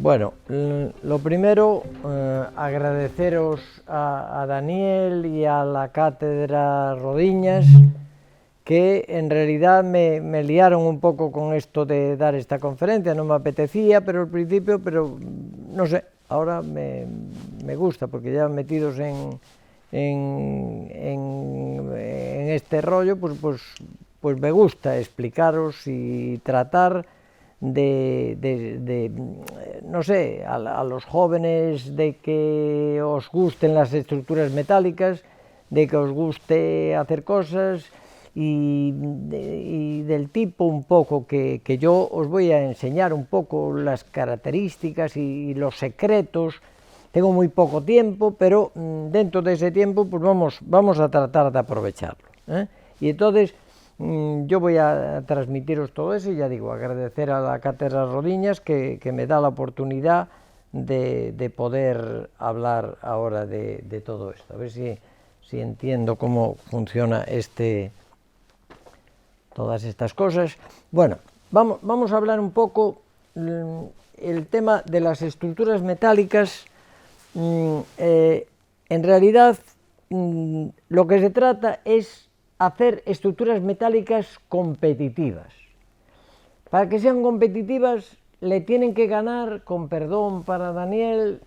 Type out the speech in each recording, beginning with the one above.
Bueno, lo primero, agradeceros a Daniel y a la Cátedra Rodiñas, que en realidad me liaron un poco con esto de dar esta conferencia. No me apetecía, pero al principio, pero no sé, ahora me gusta, porque ya metidos en este rollo, pues me gusta explicaros y tratar no sé, a los jóvenes, de que os gusten las estructuras metálicas, de que os guste hacer cosas y del tipo un poco que yo os voy a enseñar un poco las características y los secretos. Tengo muy poco tiempo, pero dentro de ese tiempo pues vamos a tratar de aprovecharlo, ¿eh? Y entonces yo voy a transmitiros todo eso y ya digo, agradecer a la Cátedra Rodiñas que me da la oportunidad de poder hablar ahora de todo esto. A ver si entiendo cómo funciona todas estas cosas. Bueno, vamos a hablar un poco el tema de las estructuras metálicas. En realidad, lo que se trata es hacer estructuras metálicas competitivas. Para que sean competitivas, le tienen que ganar, con perdón para Daniel,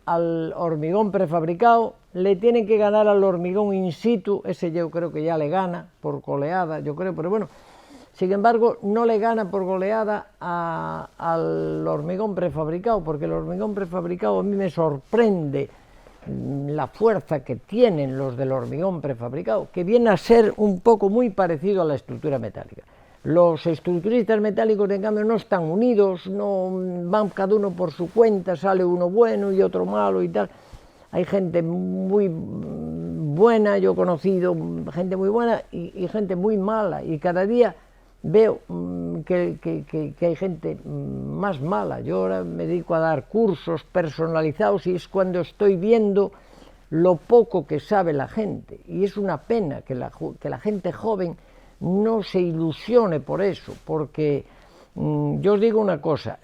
al hormigón prefabricado, le tienen que ganar al hormigón in situ. Ese yo creo que ya le gana por goleada, yo creo, pero bueno, sin embargo, no le gana por goleada al hormigón prefabricado, porque el hormigón prefabricado a mí me sorprende la fuerza que tienen los del hormigón prefabricado, que viene a ser un poco muy parecido a la estructura metálica. Los estructuristas metálicos, en cambio, no están unidos, no van cada uno por su cuenta, sale uno bueno y otro malo y tal. Hay gente muy buena, yo he conocido gente muy buena y gente muy mala, y cada día veo que hay gente más mala. Yo ahora me dedico a dar cursos personalizados y es cuando estoy viendo lo poco que sabe la gente, y es una pena que la gente joven no se ilusione por eso, porque yo os digo una cosa,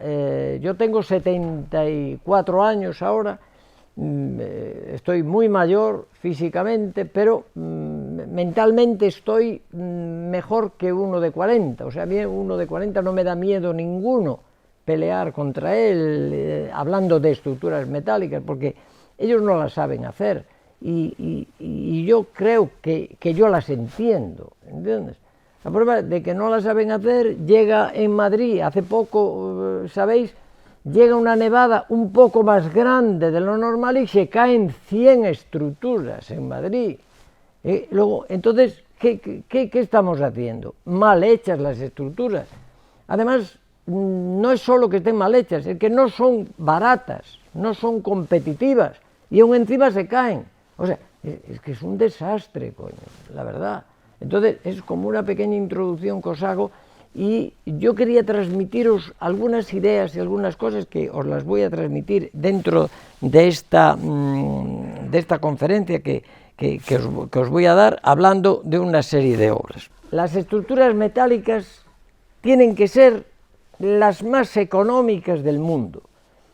yo tengo 74 años ahora, estoy muy mayor físicamente, pero mentalmente estoy mejor que uno de 40, o sea, a mí uno de 40 no me da miedo ninguno pelear contra él, hablando de estructuras metálicas, porque ellos no las saben hacer, y yo creo que yo las entiendo, ¿entiendes? La prueba de que no las saben hacer llega en Madrid, hace poco, ¿sabéis?, llega una nevada un poco más grande de lo normal y se caen 100 estructuras en Madrid. Luego, entonces, ¿qué estamos haciendo? Mal hechas las estructuras. Además, no es solo que estén mal hechas, es que no son baratas, no son competitivas, y aún encima se caen. O sea, es que es un desastre, coño, la verdad. Entonces, es como una pequeña introducción que os hago, y yo quería transmitiros algunas ideas y algunas cosas que os las voy a transmitir dentro de esta conferencia que os voy a dar, hablando de una serie de obras. Las estructuras metálicas tienen que ser las más económicas del mundo.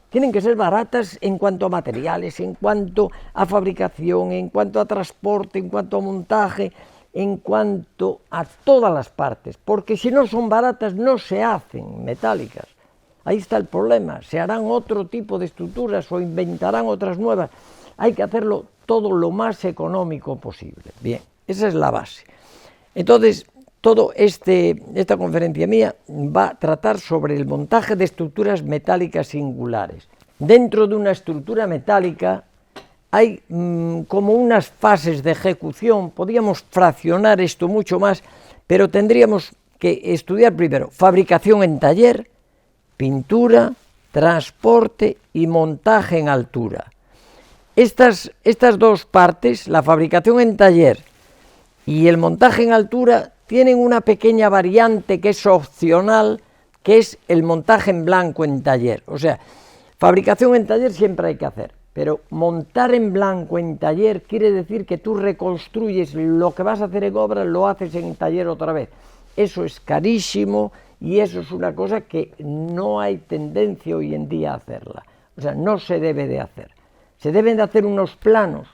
Tienen que ser baratas en cuanto a materiales, en cuanto a fabricación, en cuanto a transporte, en cuanto a montaje, en cuanto a todas las partes, porque si no son baratas no se hacen metálicas. Ahí está el problema, se harán otro tipo de estructuras o inventarán otras nuevas. Hay que hacerlo todo lo más económico posible. Bien, esa es la base. Entonces, esta conferencia mía va a tratar sobre el montaje de estructuras metálicas singulares. Dentro de una estructura metálica hay como unas fases de ejecución. Podríamos fraccionar esto mucho más, pero tendríamos que estudiar primero fabricación en taller, pintura, transporte y montaje en altura. Estas dos partes, la fabricación en taller y el montaje en altura, tienen una pequeña variante que es opcional, que es el montaje en blanco en taller. O sea, fabricación en taller siempre hay que hacer, pero montar en blanco en taller quiere decir que tú reconstruyes lo que vas a hacer en obra, lo haces en taller otra vez. Eso es carísimo y eso es una cosa que no hay tendencia hoy en día a hacerla. O sea, no se debe de hacer. Se deben de hacer unos planos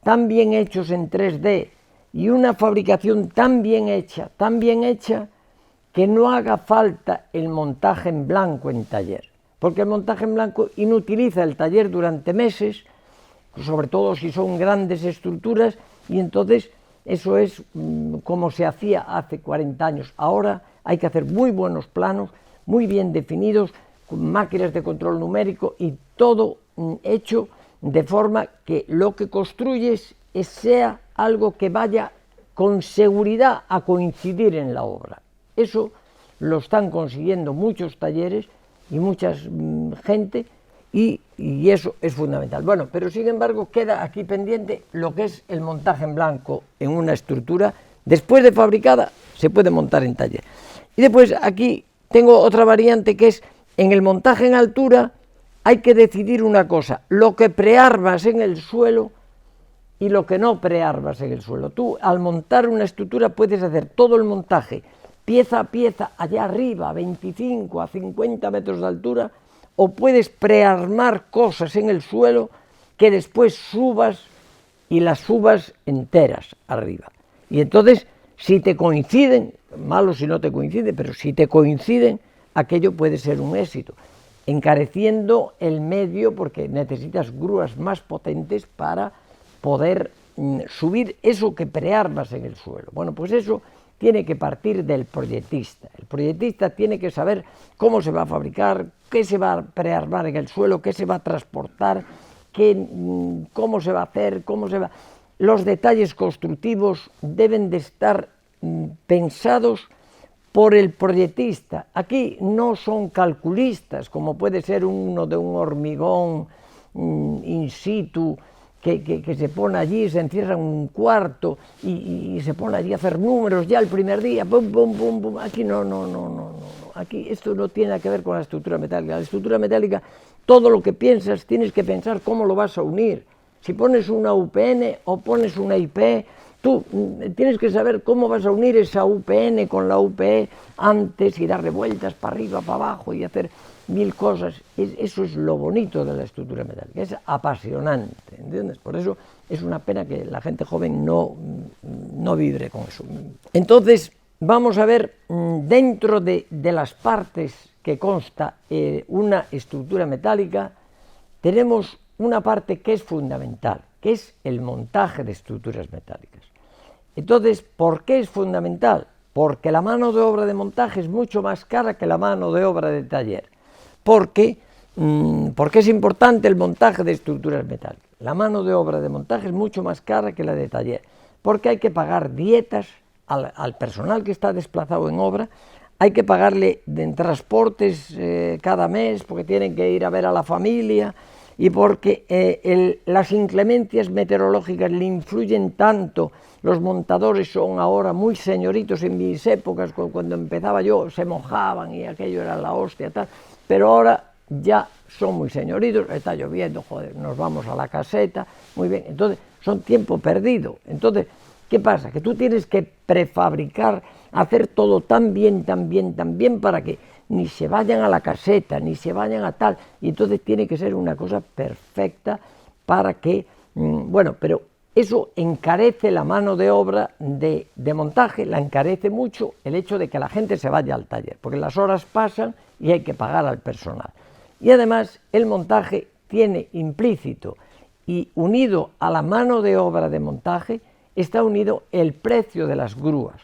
tan bien hechos en 3D y una fabricación tan bien hecha, que no haga falta el montaje en blanco en taller. Porque el montaje en blanco inutiliza el taller durante meses, sobre todo si son grandes estructuras, y entonces eso es como se hacía hace 40 años. Ahora hay que hacer muy buenos planos, muy bien definidos, con máquinas de control numérico y todo hecho de forma que lo que construyes sea algo que vaya con seguridad a coincidir en la obra. Eso lo están consiguiendo muchos talleres y mucha gente, y eso es fundamental. Bueno, pero sin embargo queda aquí pendiente lo que es el montaje en blanco en una estructura. Después de fabricada se puede montar en taller. Y después aquí tengo otra variante, que es en el montaje en altura hay que decidir una cosa: lo que prearmas en el suelo y lo que no prearmas en el suelo. Tú al montar una estructura puedes hacer todo el montaje pieza a pieza allá arriba, a 25 a 50 metros de altura, o puedes prearmar cosas en el suelo que después subas y las subas enteras arriba. Y entonces, si te coinciden, malo si no te coincide, pero si te coinciden, aquello puede ser un éxito, encareciendo el medio porque necesitas grúas más potentes para poder subir eso que prearmas en el suelo. Bueno, pues eso tiene que partir del proyectista. El proyectista tiene que saber cómo se va a fabricar, qué se va a prearmar en el suelo, qué se va a transportar, cómo se va a hacer, Los detalles constructivos deben de estar pensados por el proyectista. Aquí no son calculistas, como puede ser uno de un hormigón in situ, que se pone allí, se encierra en un cuarto y se pone allí a hacer números ya el primer día, pum, pum, pum, pum. Aquí no. Aquí esto no tiene nada que ver con la estructura metálica. La estructura metálica, todo lo que piensas, tienes que pensar cómo lo vas a unir. Si pones una UPN o pones una IP, tú tienes que saber cómo vas a unir esa UPN con la UPE antes y darle vueltas para arriba, para abajo y hacer 1000 cosas. Eso es lo bonito de la estructura metálica, es apasionante, ¿entiendes? Por eso es una pena que la gente joven no vibre con eso. Entonces, vamos a ver, dentro de las partes que consta una estructura metálica, tenemos una parte que es fundamental, que es el montaje de estructuras metálicas. Entonces, ¿por qué es fundamental? Porque la mano de obra de montaje es mucho más cara que la mano de obra de taller. Porque es importante el montaje de estructuras metálicas. La mano de obra de montaje es mucho más cara que la de taller, porque hay que pagar dietas al personal que está desplazado en obra, hay que pagarle en transportes cada mes, porque tienen que ir a ver a la familia, y porque las inclemencias meteorológicas le influyen tanto. Los montadores son ahora muy señoritos. En mis épocas, cuando empezaba yo, se mojaban y aquello era la hostia, tal. Pero ahora ya son muy señoritos, está lloviendo, joder, nos vamos a la caseta, muy bien. Entonces, son tiempo perdido. Entonces, ¿qué pasa? Que tú tienes que prefabricar, hacer todo tan bien, para que ni se vayan a la caseta, ni se vayan a tal. Y entonces tiene que ser una cosa perfecta para que, bueno, pero eso encarece la mano de obra de montaje, la encarece mucho el hecho de que la gente se vaya al taller, porque las horas pasan y hay que pagar al personal. Y además el montaje tiene implícito y unido a la mano de obra de montaje está unido el precio de las grúas.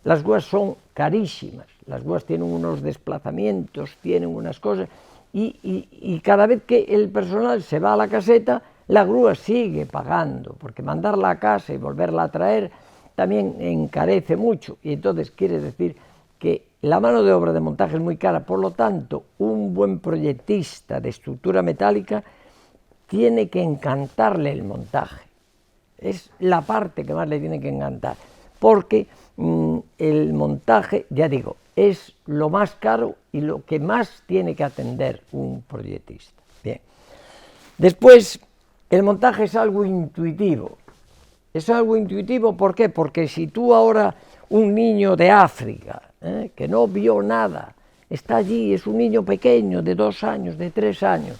Las grúas son carísimas, las grúas tienen unos desplazamientos, tienen unas cosas, y cada vez que el personal se va a la caseta, la grúa sigue pagando, porque mandarla a casa y volverla a traer también encarece mucho, y entonces quiere decir que la mano de obra de montaje es muy cara. Por lo tanto, un buen proyectista de estructura metálica tiene que encantarle el montaje. Es la parte que más le tiene que encantar, porque el montaje, ya digo, es lo más caro y lo que más tiene que atender un proyectista. Bien. Después, El montaje es algo intuitivo. Es algo intuitivo, ¿por qué? Porque si tú ahora, un niño de África, que no vio nada, está allí, es un niño pequeño de 2 años, de 3 años,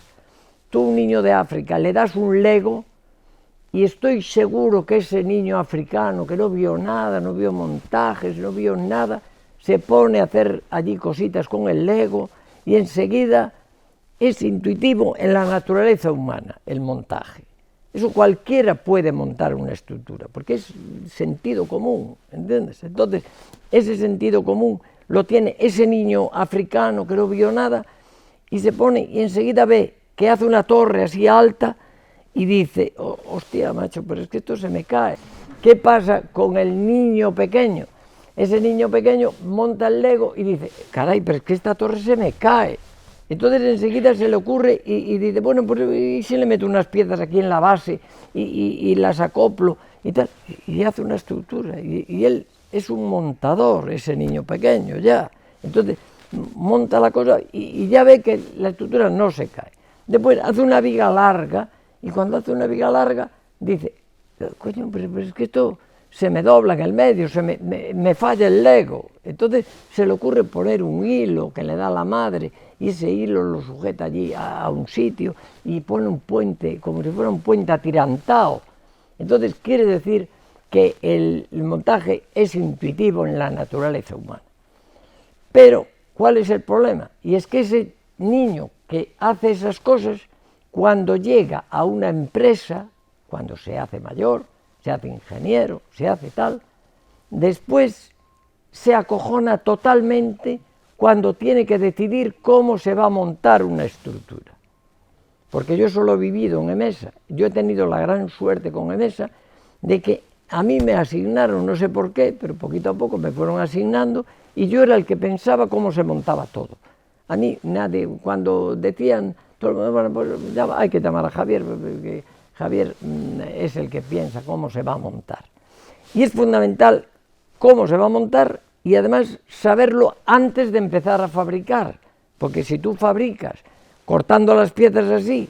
tú, un niño de África, le das un Lego y estoy seguro que ese niño africano que no vio nada, no vio montajes, no vio nada, se pone a hacer allí cositas con el Lego y enseguida es intuitivo en la naturaleza humana el montaje. Eso cualquiera puede montar una estructura, porque es sentido común, ¿entiendes? Entonces, ese sentido común lo tiene ese niño africano que no vio nada y se pone y enseguida ve que hace una torre así alta y dice, oh, hostia, macho, pero es que esto se me cae. ¿Qué pasa con el niño pequeño? Ese niño pequeño monta el Lego y dice, caray, pero es que esta torre se me cae. Entonces enseguida se le ocurre y dice, bueno, pues ¿y si le meto unas piezas aquí en la base y las acoplo y tal? Y hace una estructura. Y él es un montador, ese niño pequeño, ya. Entonces monta la cosa y ya ve que la estructura no se cae. Después hace una viga larga y cuando hace una viga larga dice, coño, pero es que esto se me dobla en el medio, me falla el Lego. Entonces se le ocurre poner un hilo que le da la madre y ese hilo lo sujeta allí a un sitio y pone un puente, como si fuera un puente atirantado. Entonces quiere decir que el montaje es intuitivo en la naturaleza humana. Pero, ¿cuál es el problema? Y es que ese niño que hace esas cosas, cuando llega a una empresa, cuando se hace mayor, se hace ingeniero, se hace tal, después se acojona totalmente cuando tiene que decidir cómo se va a montar una estructura. Porque yo solo he vivido en EMESA, yo he tenido la gran suerte con EMESA de que a mí me asignaron, no sé por qué, pero poquito a poco me fueron asignando y yo era el que pensaba cómo se montaba todo. A mí nadie, cuando decían, bueno, pues ya hay que llamar a Javier, porque Javier es el que piensa cómo se va a montar. Y es fundamental cómo se va a montar y además saberlo antes de empezar a fabricar, porque si tú fabricas cortando las piezas así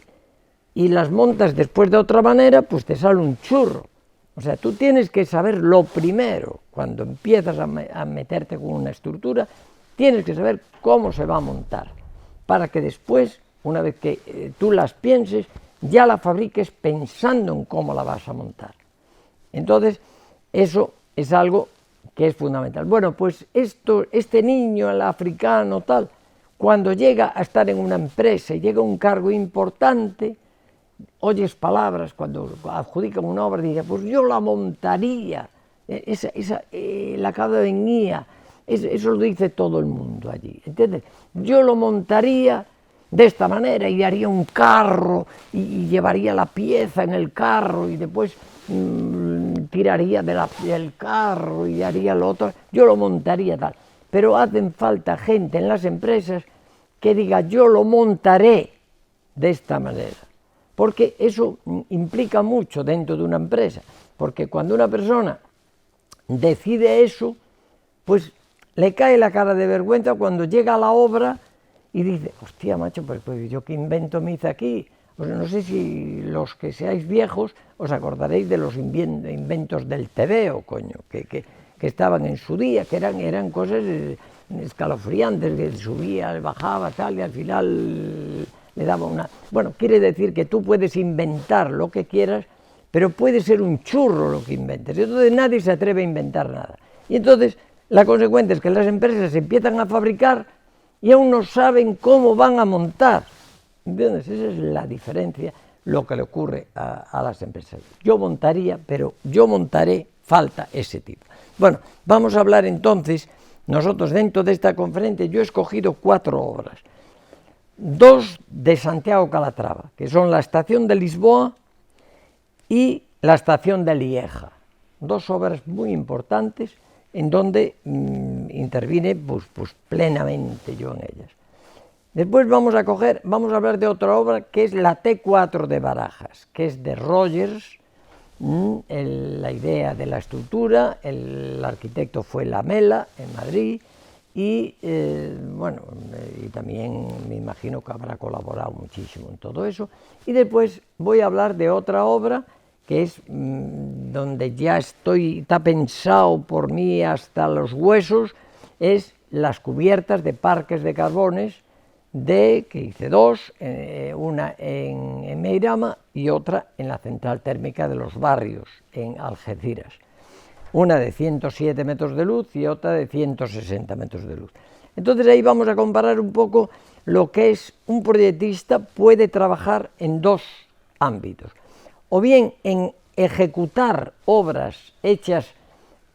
y las montas después de otra manera, pues te sale un churro. O sea, tú tienes que saber lo primero, cuando empiezas a meterte con una estructura, tienes que saber cómo se va a montar, para que después, una vez que tú las pienses, ya la fabriques pensando en cómo la vas a montar. Entonces, eso es algo que es fundamental. Bueno, pues este niño, el africano, tal, cuando llega a estar en una empresa y llega a un cargo importante, oyes palabras, cuando adjudican una obra, dice, pues yo la montaría, la academia, eso lo dice todo el mundo allí, ¿entiendes? Yo lo montaría de esta manera y haría un carro y llevaría la pieza en el carro y después tiraría del carro y haría lo otro, yo lo montaría tal. Pero hacen falta gente en las empresas que diga yo lo montaré de esta manera, porque eso implica mucho dentro de una empresa, porque cuando una persona decide eso, pues le cae la cara de vergüenza cuando llega a la obra y dice, hostia, macho, pues yo qué invento me hice aquí. O sea, no sé si los que seáis viejos os acordaréis de los inventos del tebeo, coño, que estaban en su día, que eran cosas escalofriantes, que subía, bajaba, tal, y al final le daba una... Bueno, quiere decir que tú puedes inventar lo que quieras, pero puede ser un churro lo que inventes. Entonces nadie se atreve a inventar nada. Y entonces la consecuencia es que las empresas empiezan a fabricar y aún no saben cómo van a montar. ¿Entiendes? Esa es la diferencia, lo que le ocurre a las empresas. Yo montaría, pero yo montaré, falta ese tipo. Bueno, vamos a hablar entonces, nosotros dentro de esta conferencia, yo he escogido 4 obras. 2 de Santiago Calatrava, que son la Estación de Lisboa y la Estación de Lieja. 2 obras muy importantes en donde intervine pues plenamente yo en ellas. Después vamos a hablar de otra obra que es la T4 de Barajas, que es de Rogers, la idea de la estructura, el arquitecto fue Lamela en Madrid y bueno, y también me imagino que habrá colaborado muchísimo en todo eso. Y después voy a hablar de otra obra que es donde ya está pensado por mí hasta los huesos, es las cubiertas de parques de carbones, que hice dos, una en Meirama y otra en la central térmica de Los Barrios, en Algeciras. Una de 107 metros de luz y otra de 160 metros de luz. Entonces ahí vamos a comparar un poco lo que es un proyectista puede trabajar en dos ámbitos. O bien en ejecutar obras hechas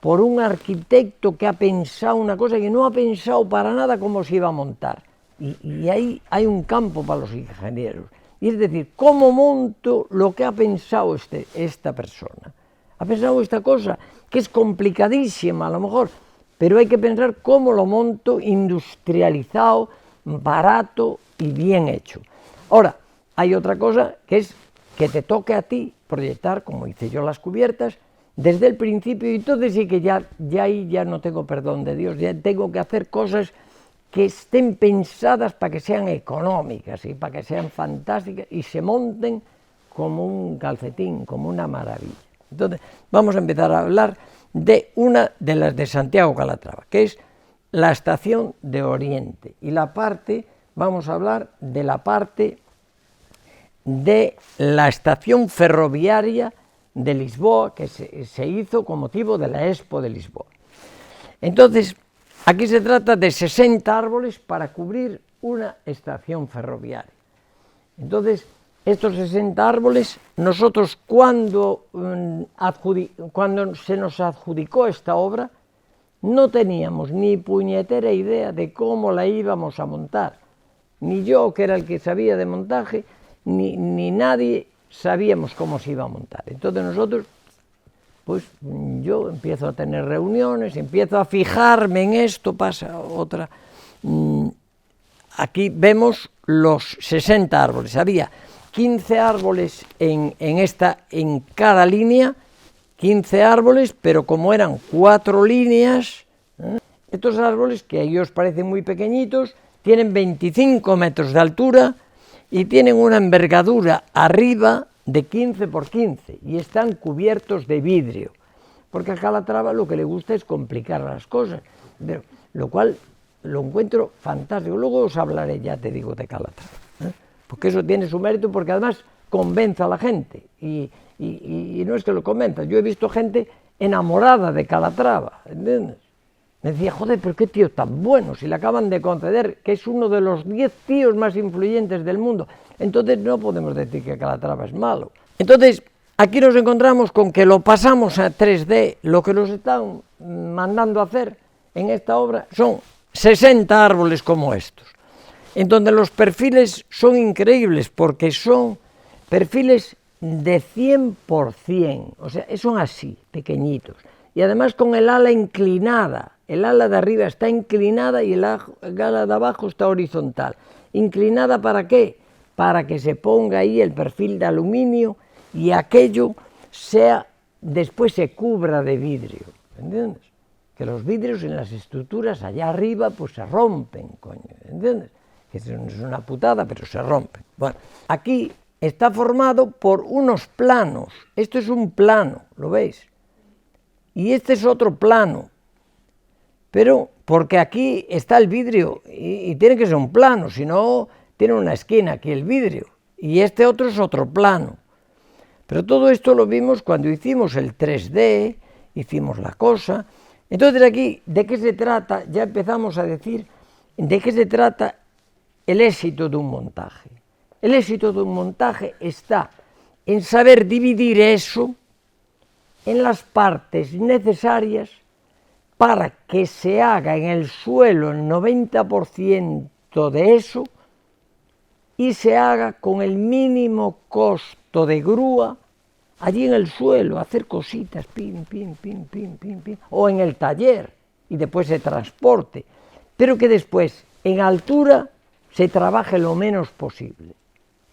por un arquitecto que ha pensado una cosa que no ha pensado para nada cómo se iba a montar. Y ahí hay un campo para los ingenieros. Y es decir, ¿cómo monto lo que ha pensado esta persona? Ha pensado esta cosa, que es complicadísima a lo mejor, pero hay que pensar cómo lo monto industrializado, barato y bien hecho. Ahora, hay otra cosa que es que te toque a ti proyectar, como hice yo las cubiertas, desde el principio, y entonces sí que ya ahí ya no tengo perdón de Dios, ya tengo que hacer cosas que estén pensadas para que sean económicas y para que sean fantásticas y se monten como un calcetín, como una maravilla. Entonces, vamos a empezar a hablar de una de las de Santiago Calatrava, que es la estación de Oriente. Y vamos a hablar de la parte de la estación ferroviaria de Lisboa, que se hizo con motivo de la Expo de Lisboa. Entonces, aquí se trata de 60 árboles para cubrir una estación ferroviaria. Entonces, estos 60 árboles, nosotros cuando se nos adjudicó esta obra, no teníamos ni puñetera idea de cómo la íbamos a montar. Ni yo, que era el que sabía de montaje, ni nadie sabíamos cómo se iba a montar. Entonces nosotros, pues yo empiezo a tener reuniones, empiezo a fijarme en esto, pasa otra. Aquí vemos los 60 árboles. Había 15 árboles en cada línea, 15 árboles, pero como eran 4 líneas, estos árboles, que a ellos parecen muy pequeñitos, tienen 25 metros de altura y tienen una envergadura arriba de 15 por 15 y están cubiertos de vidrio, porque a Calatrava lo que le gusta es complicar las cosas, pero, lo cual lo encuentro fantástico. Luego os hablaré, ya te digo, de Calatrava, porque eso tiene su mérito, porque además convence a la gente, y no es que lo convenza, yo he visto gente enamorada de Calatrava, ¿entiendes? Me decía, joder, pero qué tío tan bueno, si le acaban de conceder que es uno de los 10 tíos más influyentes del mundo, entonces no podemos decir que Calatrava es malo. Entonces, aquí nos encontramos con que lo pasamos a 3D, lo que nos están mandando a hacer en esta obra son 60 árboles como estos, en donde los perfiles son increíbles, porque son perfiles de 100%, o sea, son así, pequeñitos, y además con el ala inclinada. El ala de arriba está inclinada y el ala de abajo está horizontal. ¿Inclinada para qué? Para que se ponga ahí el perfil de aluminio y aquello después se cubra de vidrio, ¿entiendes? Que los vidrios en las estructuras allá arriba pues se rompen, coño, ¿entiendes? Que es una putada, pero se rompen. Bueno, aquí está formado por unos planos. Esto es un plano, ¿lo veis? Y este es otro plano. Pero porque aquí está el vidrio y tiene que ser un plano, si no tiene una esquina aquí el vidrio, y este otro es otro plano. Pero todo esto lo vimos cuando hicimos el 3D, hicimos la cosa. Entonces aquí, ¿de qué se trata? Ya empezamos a decir de qué se trata el éxito de un montaje. El éxito de un montaje está en saber dividir eso en las partes necesarias para que se haga en el suelo el 90% de eso y se haga con el mínimo costo de grúa allí en el suelo, hacer cositas, pim, pim, pim, pim, pim, pim, o en el taller y después se transporte, pero que después en altura se trabaje lo menos posible,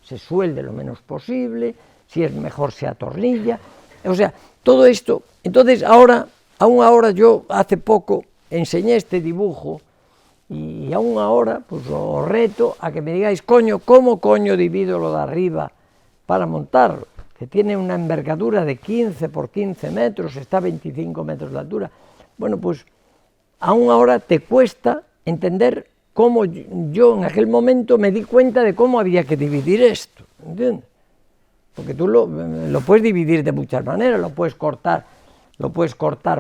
se suelde lo menos posible, si es mejor se atornilla, o sea, todo esto. Entonces aún ahora yo hace poco enseñé este dibujo Y aún ahora, pues os reto a que me digáis, coño, ¿cómo coño divido lo de arriba para montarlo? Que tiene una envergadura de 15 por 15 metros, está a 25 metros de altura. Bueno, pues aún ahora te cuesta entender cómo yo en aquel momento me di cuenta de cómo había que dividir esto, ¿entiendes? Porque tú lo puedes dividir de muchas maneras, lo puedes cortar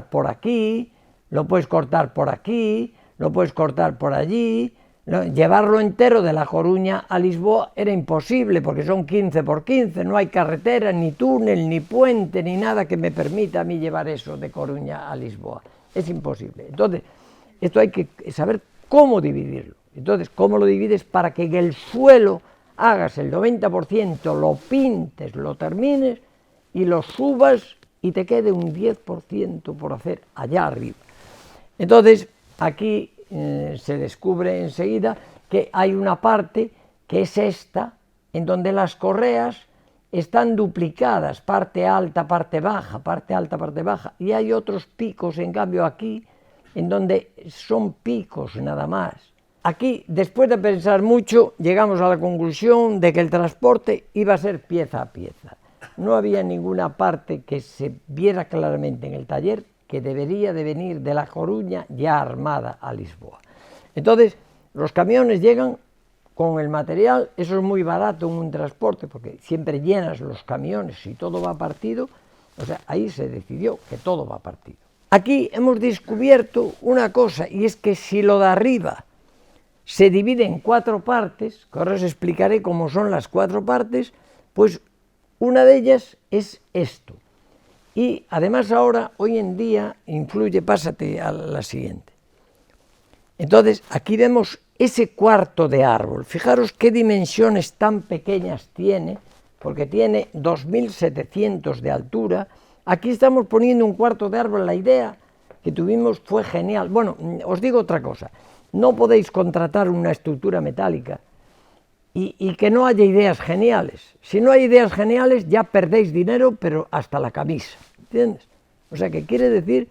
por aquí, lo puedes cortar por aquí, lo puedes cortar por allí. Llevarlo entero de La Coruña a Lisboa era imposible porque son 15 por 15, no hay carretera, ni túnel, ni puente, ni nada que me permita a mí llevar eso de Coruña a Lisboa. Es imposible. Entonces, esto hay que saber cómo dividirlo. Entonces, ¿cómo lo divides? Para que en el suelo hagas el 90%, lo pintes, lo termines y lo subas y te quede un 10% por hacer allá arriba. Entonces, aquí se descubre enseguida que hay una parte que es esta, en donde las correas están duplicadas, parte alta, parte baja, parte alta, parte baja, y hay otros picos, en cambio aquí, en donde son picos nada más. Aquí, después de pensar mucho, llegamos a la conclusión de que el transporte iba a ser pieza a pieza. No había ninguna parte que se viera claramente en el taller que debería de venir de La Coruña ya armada a Lisboa. Entonces, los camiones llegan con el material, eso es muy barato en un transporte, porque siempre llenas los camiones y todo va partido, o sea, ahí se decidió que todo va partido. Aquí hemos descubierto una cosa, y es que si lo de arriba se divide en 4 partes, que ahora os explicaré cómo son las 4 partes, pues una de ellas es esto. Y además ahora, hoy en día, influye, pásate a la siguiente. Entonces, aquí vemos ese cuarto de árbol. Fijaros qué dimensiones tan pequeñas tiene, porque tiene 2.700 de altura. Aquí estamos poniendo un cuarto de árbol. La idea que tuvimos fue genial. Bueno, os digo otra cosa. No podéis contratar una estructura metálica y que no haya ideas geniales. Si no hay ideas geniales, ya perdéis dinero, pero hasta la camisa, ¿entiendes? O sea, que quiere decir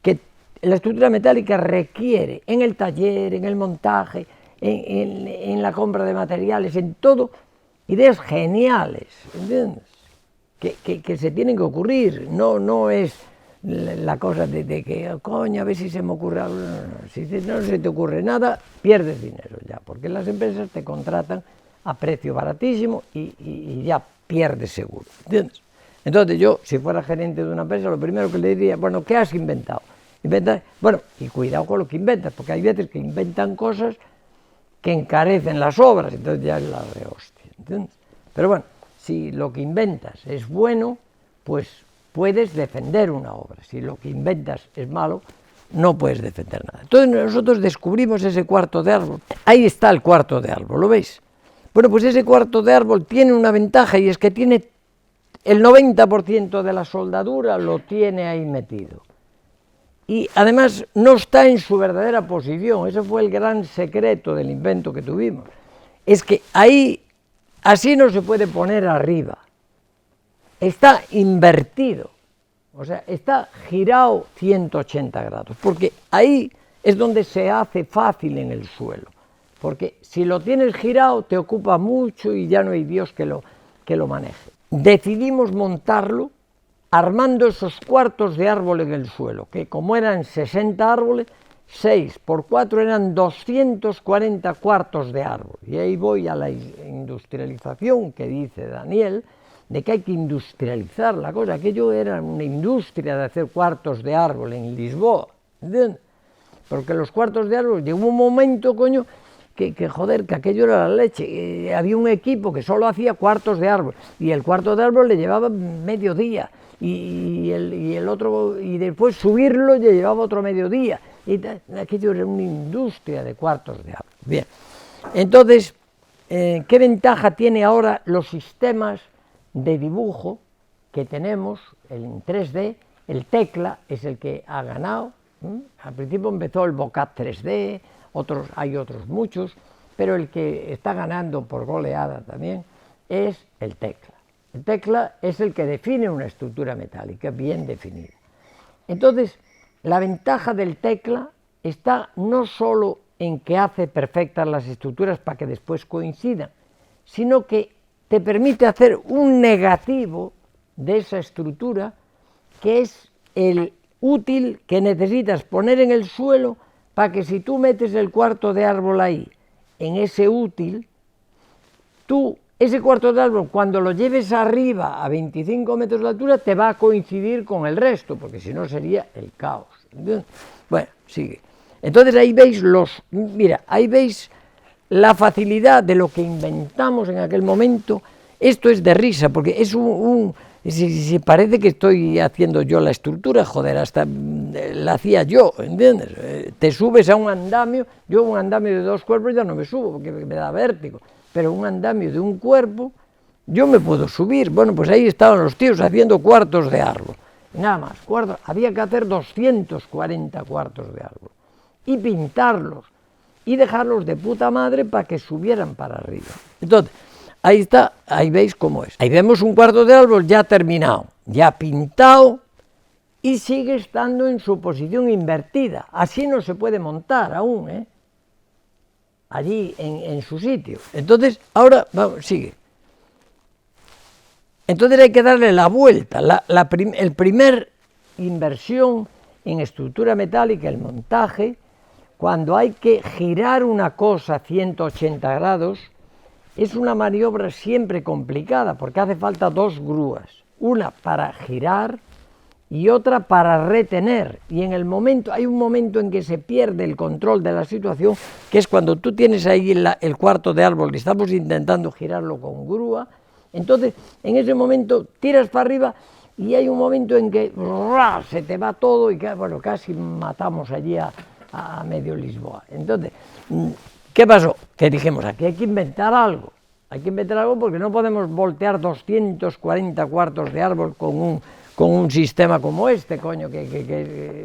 que la estructura metálica requiere en el taller, en el montaje, en la compra de materiales, en todo, ideas geniales, ¿entiendes? Que se tienen que ocurrir, no es la cosa de que, coño, a ver si se me ocurre algo. No. Si no se te ocurre nada, pierdes dinero ya, porque las empresas te contratan a precio baratísimo y ya pierdes seguro, ¿entiendes? Entonces yo, si fuera gerente de una empresa, lo primero que le diría, bueno, ¿qué has inventado? Bueno, y cuidado con lo que inventas, porque hay veces que inventan cosas que encarecen las obras, entonces ya es la rehostia, ¿entiendes? Pero bueno, si lo que inventas es bueno, pues puedes defender una obra. Si lo que inventas es malo, no puedes defender nada. Entonces nosotros descubrimos ese cuarto de árbol. Ahí está el cuarto de árbol, ¿lo veis? Bueno, pues ese cuarto de árbol tiene una ventaja, y es que tiene el 90% de la soldadura lo tiene ahí metido. Y además no está en su verdadera posición. Ese fue el gran secreto del invento que tuvimos. Es que ahí, así no se puede poner arriba. Está invertido, o sea, está girado 180 grados, porque ahí es donde se hace fácil en el suelo, porque si lo tienes girado te ocupa mucho y ya no hay Dios que lo maneje. Decidimos montarlo armando esos cuartos de árbol en el suelo, que como eran 60 árboles, 6 por 4 eran 240 cuartos de árbol, y ahí voy a la industrialización que dice Daniel, de que hay que industrializar la cosa. Aquello era una industria de hacer cuartos de árbol en Lisboa, ¿entiendes? Porque los cuartos de árbol, llegó un momento, coño, que joder, que aquello era la leche. Había un equipo que solo hacía cuartos de árbol, y el cuarto de árbol le llevaba medio día, y el otro, y después subirlo le llevaba otro mediodía. Y aquello era una industria de cuartos de árbol. Bien, entonces, ¿qué ventaja tiene ahora los sistemas de dibujo que tenemos en 3D? El Tecla es el que ha ganado. Al principio empezó el Bocad 3D, hay otros muchos, pero el que está ganando por goleada también es el Tecla. El Tecla es el que define una estructura metálica bien definida. Entonces, la ventaja del Tecla está no solo en que hace perfectas las estructuras para que después coincidan, sino que te permite hacer un negativo de esa estructura, que es el útil que necesitas poner en el suelo para que si tú metes el cuarto de árbol ahí, en ese útil, ese cuarto de árbol, cuando lo lleves arriba a 25 metros de altura, te va a coincidir con el resto, porque si no sería el caos. ¿Entiendes? Bueno, sigue. Entonces ahí veis ahí veis la facilidad de lo que inventamos en aquel momento. Esto es de risa, porque es si parece que estoy haciendo yo la estructura, joder, hasta la hacía yo, ¿entiendes? Te subes a un andamio, yo un andamio de 2 cuerpos ya no me subo, porque me da vértigo, pero un andamio de un cuerpo, yo me puedo subir. Bueno, pues ahí estaban los tíos haciendo cuartos de árbol, nada más, había que hacer 240 cuartos de árbol, y pintarlos, y dejarlos de puta madre para que subieran para arriba. Entonces, ahí está, ahí veis cómo es. Ahí vemos un cuarto de árbol ya terminado, ya pintado, y sigue estando en su posición invertida. Así no se puede montar aún, allí en su sitio. Entonces, ahora, vamos, sigue. Entonces hay que darle la vuelta. El primer inversión en estructura metálica, el montaje, cuando hay que girar una cosa 180 grados, es una maniobra siempre complicada, porque hace falta 2 grúas, una para girar y otra para retener, y hay un momento en que se pierde el control de la situación, que es cuando tú tienes ahí el cuarto de árbol que estamos intentando girarlo con grúa. Entonces en ese momento tiras para arriba y hay un momento en que se te va todo y bueno, casi matamos allí a medio Lisboa. Entonces, ¿qué pasó? Que dijimos, aquí hay que inventar algo porque no podemos voltear 240 cuartos de árbol con un sistema como este, coño,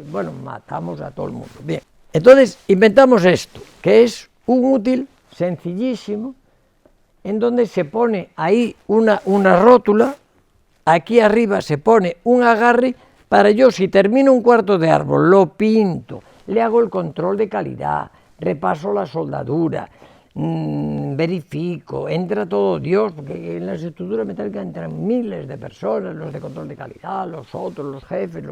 bueno, matamos a todo el mundo. Bien, entonces inventamos esto, que es un útil sencillísimo, en donde se pone ahí una rótula, aquí arriba se pone un agarre para yo, si termino un cuarto de árbol, lo pinto, le hago el control de calidad, repaso la soldadura, verifico, entra todo Dios, porque en las estructuras metálicas entran miles de personas, los de control de calidad, los otros, los jefes,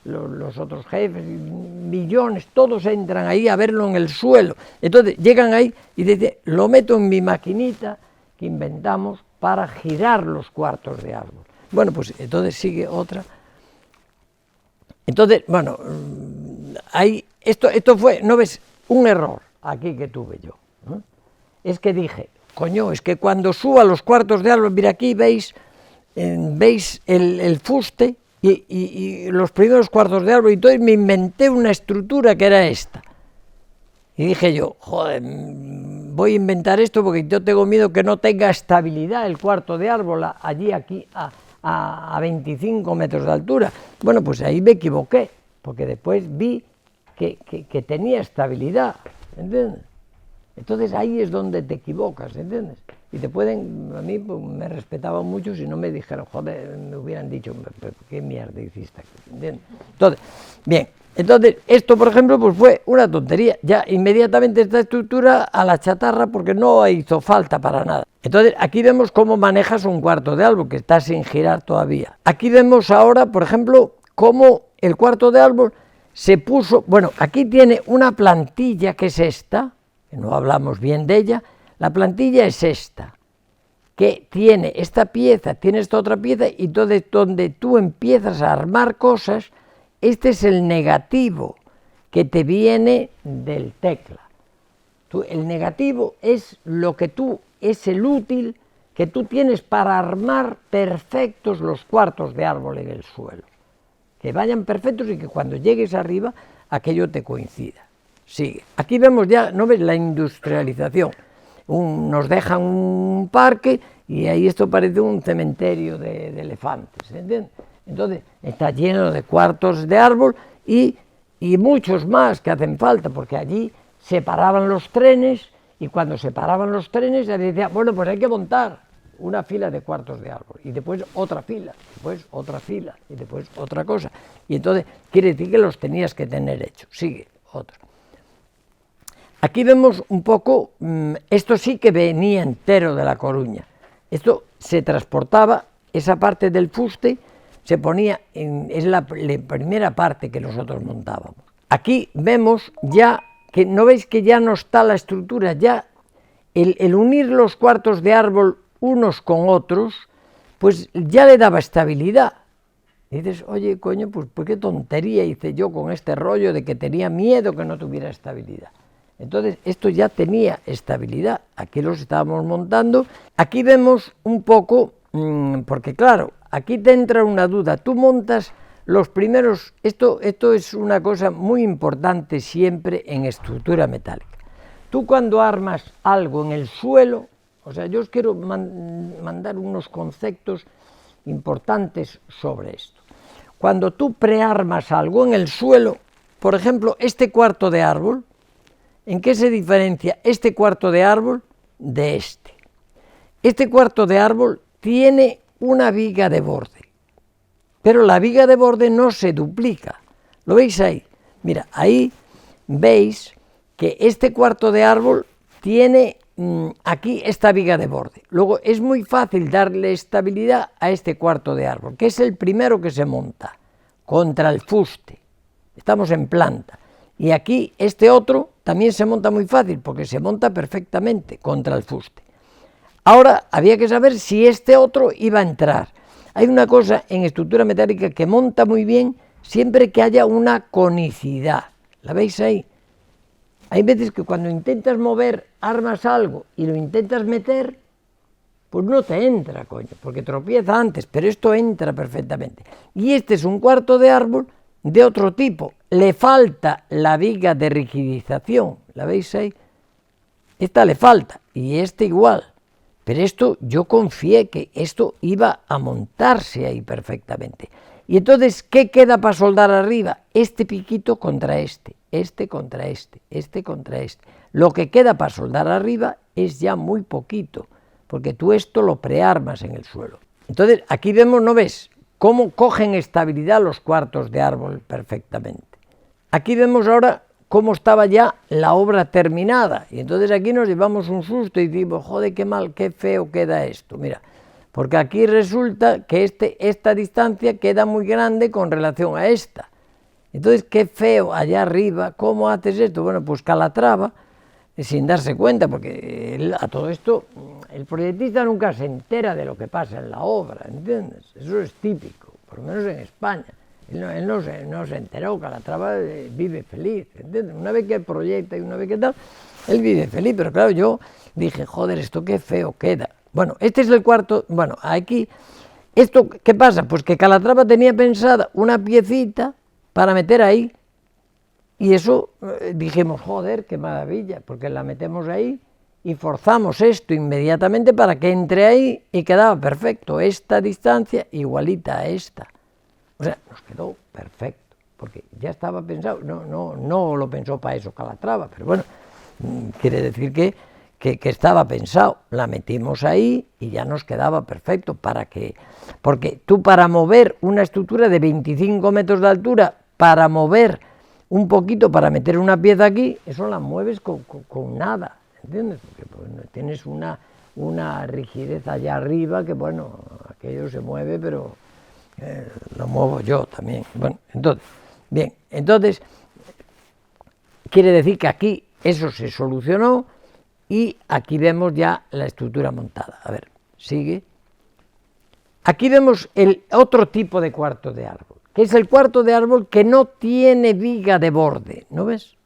los otros jefes, millones, todos entran ahí a verlo en el suelo. Entonces llegan ahí y dicen, lo meto en mi maquinita que inventamos para girar los cuartos de árbol. Bueno, pues entonces sigue otra. Entonces, bueno, ahí, esto fue, ¿no ves? Un error aquí que tuve yo, ¿no? Es que dije, coño, es que cuando suba los cuartos de árbol, mira aquí veis el fuste y los primeros cuartos de árbol, y entonces me inventé una estructura que era esta. Y dije yo, joder, voy a inventar esto porque yo tengo miedo que no tenga estabilidad el cuarto de árbol aquí a 25 metros de altura. Bueno, pues ahí me equivoqué, porque después vi que tenía estabilidad, ¿entiendes? Entonces ahí es donde te equivocas, ¿entiendes? Y a mí pues, me respetaban mucho si no me dijeron, joder, me hubieran dicho, ¿qué mierda hiciste aquí? ¿Entiendes? Entonces, bien, esto por ejemplo pues fue una tontería, ya inmediatamente esta estructura a la chatarra porque no hizo falta para nada. Entonces aquí vemos cómo manejas un cuarto de árbol que está sin girar todavía. Aquí vemos ahora, por ejemplo, cómo el cuarto de árbol se puso, bueno, aquí tiene una plantilla que es esta, que no hablamos bien de ella. La plantilla es esta, que tiene esta pieza, tiene esta otra pieza, y entonces donde tú empiezas a armar cosas, este es el negativo que te viene del tecla. El negativo es es el útil que tú tienes para armar perfectos los cuartos de árbol en el suelo, que vayan perfectos y que cuando llegues arriba aquello te coincida. Sigue. Aquí vemos ya, ¿no ves? La industrialización. Nos dejan un parque y ahí esto parece un cementerio de elefantes, ¿entiendes? Entonces está lleno de cuartos de árbol y muchos más que hacen falta, porque allí se paraban los trenes y cuando se paraban los trenes se decía, bueno, pues hay que montar una fila de cuartos de árbol y después otra fila, después otra fila y después otra cosa. Y entonces quiere decir que los tenías que tener hechos. Sigue, otro. Aquí vemos un poco, esto sí que venía entero de La Coruña. Esto se transportaba, esa parte del fuste se ponía, es la primera parte que nosotros montábamos. Aquí vemos ya, que no veis que ya no está la estructura, ya el unir los cuartos de árbol unos con otros, pues ya le daba estabilidad. Y dices, oye, coño, pues qué tontería hice yo con este rollo de que tenía miedo que no tuviera estabilidad. Entonces, esto ya tenía estabilidad, aquí los estábamos montando. Aquí vemos un poco, porque claro, aquí te entra una duda, tú montas los primeros, esto es una cosa muy importante siempre en estructura metálica. Tú cuando armas algo en el suelo, o sea, yo os quiero mandar unos conceptos importantes sobre esto. Cuando tú prearmas algo en el suelo, por ejemplo, este cuarto de árbol, ¿en qué se diferencia este cuarto de árbol de este? Este cuarto de árbol tiene una viga de borde, pero la viga de borde no se duplica. ¿Lo veis ahí? Mira, ahí veis que este cuarto de árbol tiene aquí esta viga de borde. Luego es muy fácil darle estabilidad a este cuarto de árbol, que es el primero que se monta contra el fuste. Estamos en planta. Y aquí este otro también se monta muy fácil, porque se monta perfectamente contra el fuste. Ahora había que saber si este otro iba a entrar. Hay una cosa en estructura metálica que monta muy bien siempre que haya una conicidad. ¿La veis ahí? Hay veces que cuando intentas mover, armas algo y lo intentas meter, pues no te entra, coño, porque tropieza antes, pero esto entra perfectamente. Y este es un cuarto de árbol de otro tipo, le falta la viga de rigidización, ¿la veis ahí? Esta le falta, y este igual, pero esto yo confié que esto iba a montarse ahí perfectamente. Y entonces, ¿qué queda para soldar arriba? Este piquito contra este contra este contra este. Lo que queda para soldar arriba es ya muy poquito, porque tú esto lo prearmas en el suelo. Entonces, aquí vemos, ¿no ves?, cómo cogen estabilidad los cuartos de árbol perfectamente. Aquí vemos ahora cómo estaba ya la obra terminada, y entonces aquí nos llevamos un susto y decimos, joder, qué mal, qué feo queda esto. Mira, porque aquí resulta que esta distancia queda muy grande con relación a esta. Entonces, qué feo allá arriba, ¿cómo haces esto? Bueno, pues Calatrava, sin darse cuenta, porque a todo esto el proyectista nunca se entera de lo que pasa en la obra, ¿entiendes? Eso es típico, por lo menos en España. Él no se enteró, Calatrava vive feliz, ¿entiendes? Una vez que proyecta y una vez que tal, él vive feliz, pero claro, yo dije, joder, esto qué feo queda. Bueno, este es el cuarto, bueno, aquí, ¿esto qué pasa? Pues que Calatrava tenía pensada una piecita para meter ahí, y eso dijimos, joder, qué maravilla, porque la metemos ahí y forzamos esto inmediatamente para que entre ahí y quedaba perfecto, esta distancia igualita a esta. O sea, nos quedó perfecto, porque ya estaba pensado, no lo pensó para eso Calatrava, pero bueno, quiere decir que estaba pensado, la metimos ahí y ya nos quedaba perfecto, porque tú para mover una estructura de 25 metros de altura, para mover un poquito, para meter una pieza aquí, eso la mueves con nada, ¿entiendes? Porque pues, tienes una rigidez allá arriba que, bueno, aquello se mueve, pero lo muevo yo también. Bueno, entonces, quiere decir que aquí eso se solucionó y aquí vemos ya la estructura montada. A ver, sigue. Aquí vemos el otro tipo de cuarto de árbol, que es el cuarto de árbol que no tiene viga de borde, ¿no ves?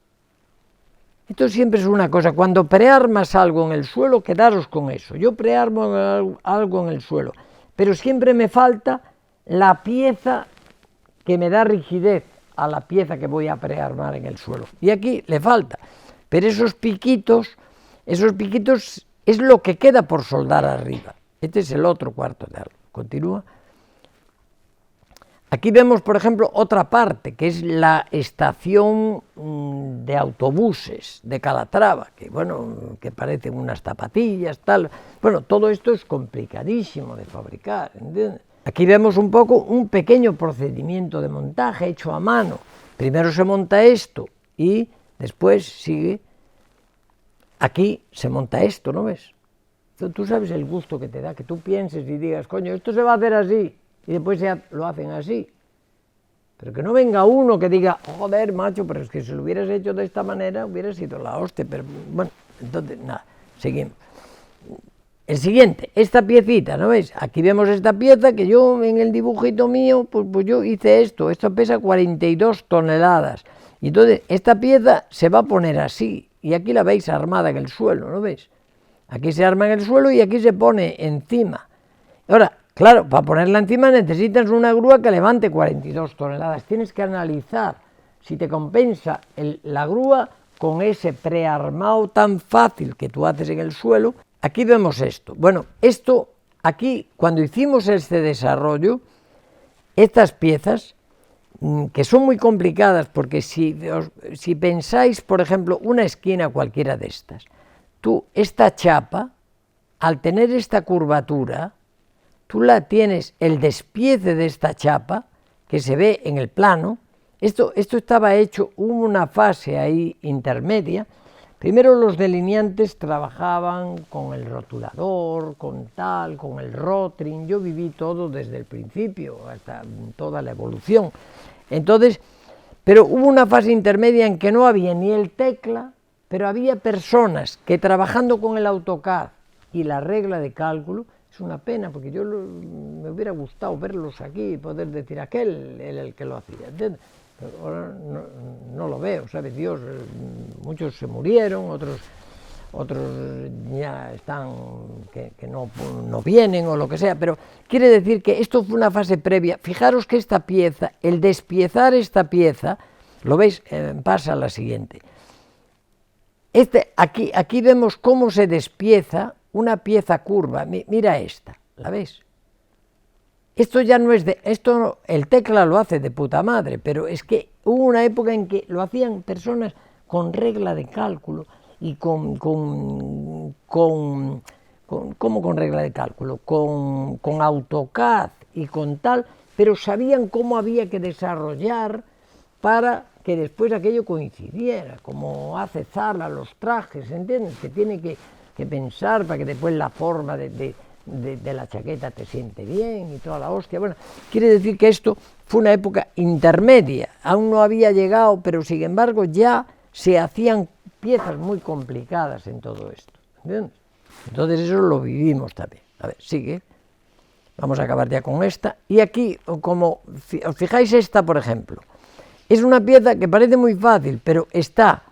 Esto siempre es una cosa, cuando prearmas algo en el suelo, quedaros con eso. Yo prearmo algo en el suelo, pero siempre me falta la pieza que me da rigidez a la pieza que voy a prearmar en el suelo. Y aquí le falta, pero esos piquitos es lo que queda por soldar arriba. Este es el otro cuarto de árbol. Continúa. Aquí vemos, por ejemplo, otra parte, que es la estación de autobuses de Calatrava, que bueno, que parecen unas zapatillas, tal. Bueno, todo esto es complicadísimo de fabricar, ¿entiendes? Aquí vemos un poco un pequeño procedimiento de montaje hecho a mano. Primero se monta esto y después sigue. aquí se monta esto, ¿no ves? Tú sabes el gusto que te da, que tú pienses y digas, coño, esto se va a hacer así, y después lo hacen así. Pero que no venga uno que diga, joder, macho, pero es que si lo hubieras hecho de esta manera, hubiera sido la hostia. Pero bueno, entonces, nada, seguimos. El siguiente, esta piecita, ¿no ves? Aquí vemos esta pieza que yo en el dibujito mío, pues yo hice esto pesa 42 toneladas. Y entonces esta pieza se va a poner así, y aquí la veis armada en el suelo, ¿no veis? Aquí se arma en el suelo y aquí se pone encima. Ahora, claro, para ponerla encima necesitas una grúa que levante 42 toneladas. Tienes que analizar si te compensa la grúa con ese prearmado tan fácil que tú haces en el suelo. Aquí vemos esto. Bueno, esto, aquí, cuando hicimos este desarrollo, estas piezas, que son muy complicadas, porque si pensáis, por ejemplo, una esquina cualquiera de estas, esta chapa, al tener esta curvatura, tú la tienes, el despiece de esta chapa, que se ve en el plano, esto estaba hecho, hubo una fase ahí intermedia. Primero los delineantes trabajaban con el rotulador, con el rotring, yo viví todo desde el principio, hasta toda la evolución. Entonces, pero hubo una fase intermedia en que no había ni el tecla, pero había personas que trabajando con el AutoCAD y la regla de cálculo, es una pena, porque me hubiera gustado verlos aquí y poder decir, aquel era el que lo hacía, ¿entiendes? Pero ahora no lo veo, ¿sabes? Dios, muchos se murieron, otros ya están, que no vienen o lo que sea, pero quiere decir que esto fue una fase previa. Fijaros que esta pieza, el despiezar esta pieza, lo veis, pasa a la siguiente. Aquí vemos cómo se despieza una pieza curva, mira esta, ¿la ves? Esto ya no es el tecla lo hace de puta madre, pero es que hubo una época en que lo hacían personas con regla de cálculo y ¿cómo con regla de cálculo? Con AutoCAD y con tal, pero sabían cómo había que desarrollar para que después aquello coincidiera, como hace Zara los trajes, ¿entiendes? Que tiene que pensar para que después la forma de la chaqueta te siente bien y toda la hostia. Bueno, quiere decir que esto fue una época intermedia, aún no había llegado, pero sin embargo ya se hacían piezas muy complicadas en todo esto, ¿entiendes? Entonces eso lo vivimos también. A ver, sigue. Vamos a acabar ya con esta. Y aquí, como os fijáis esta, por ejemplo, es una pieza que parece muy fácil, pero está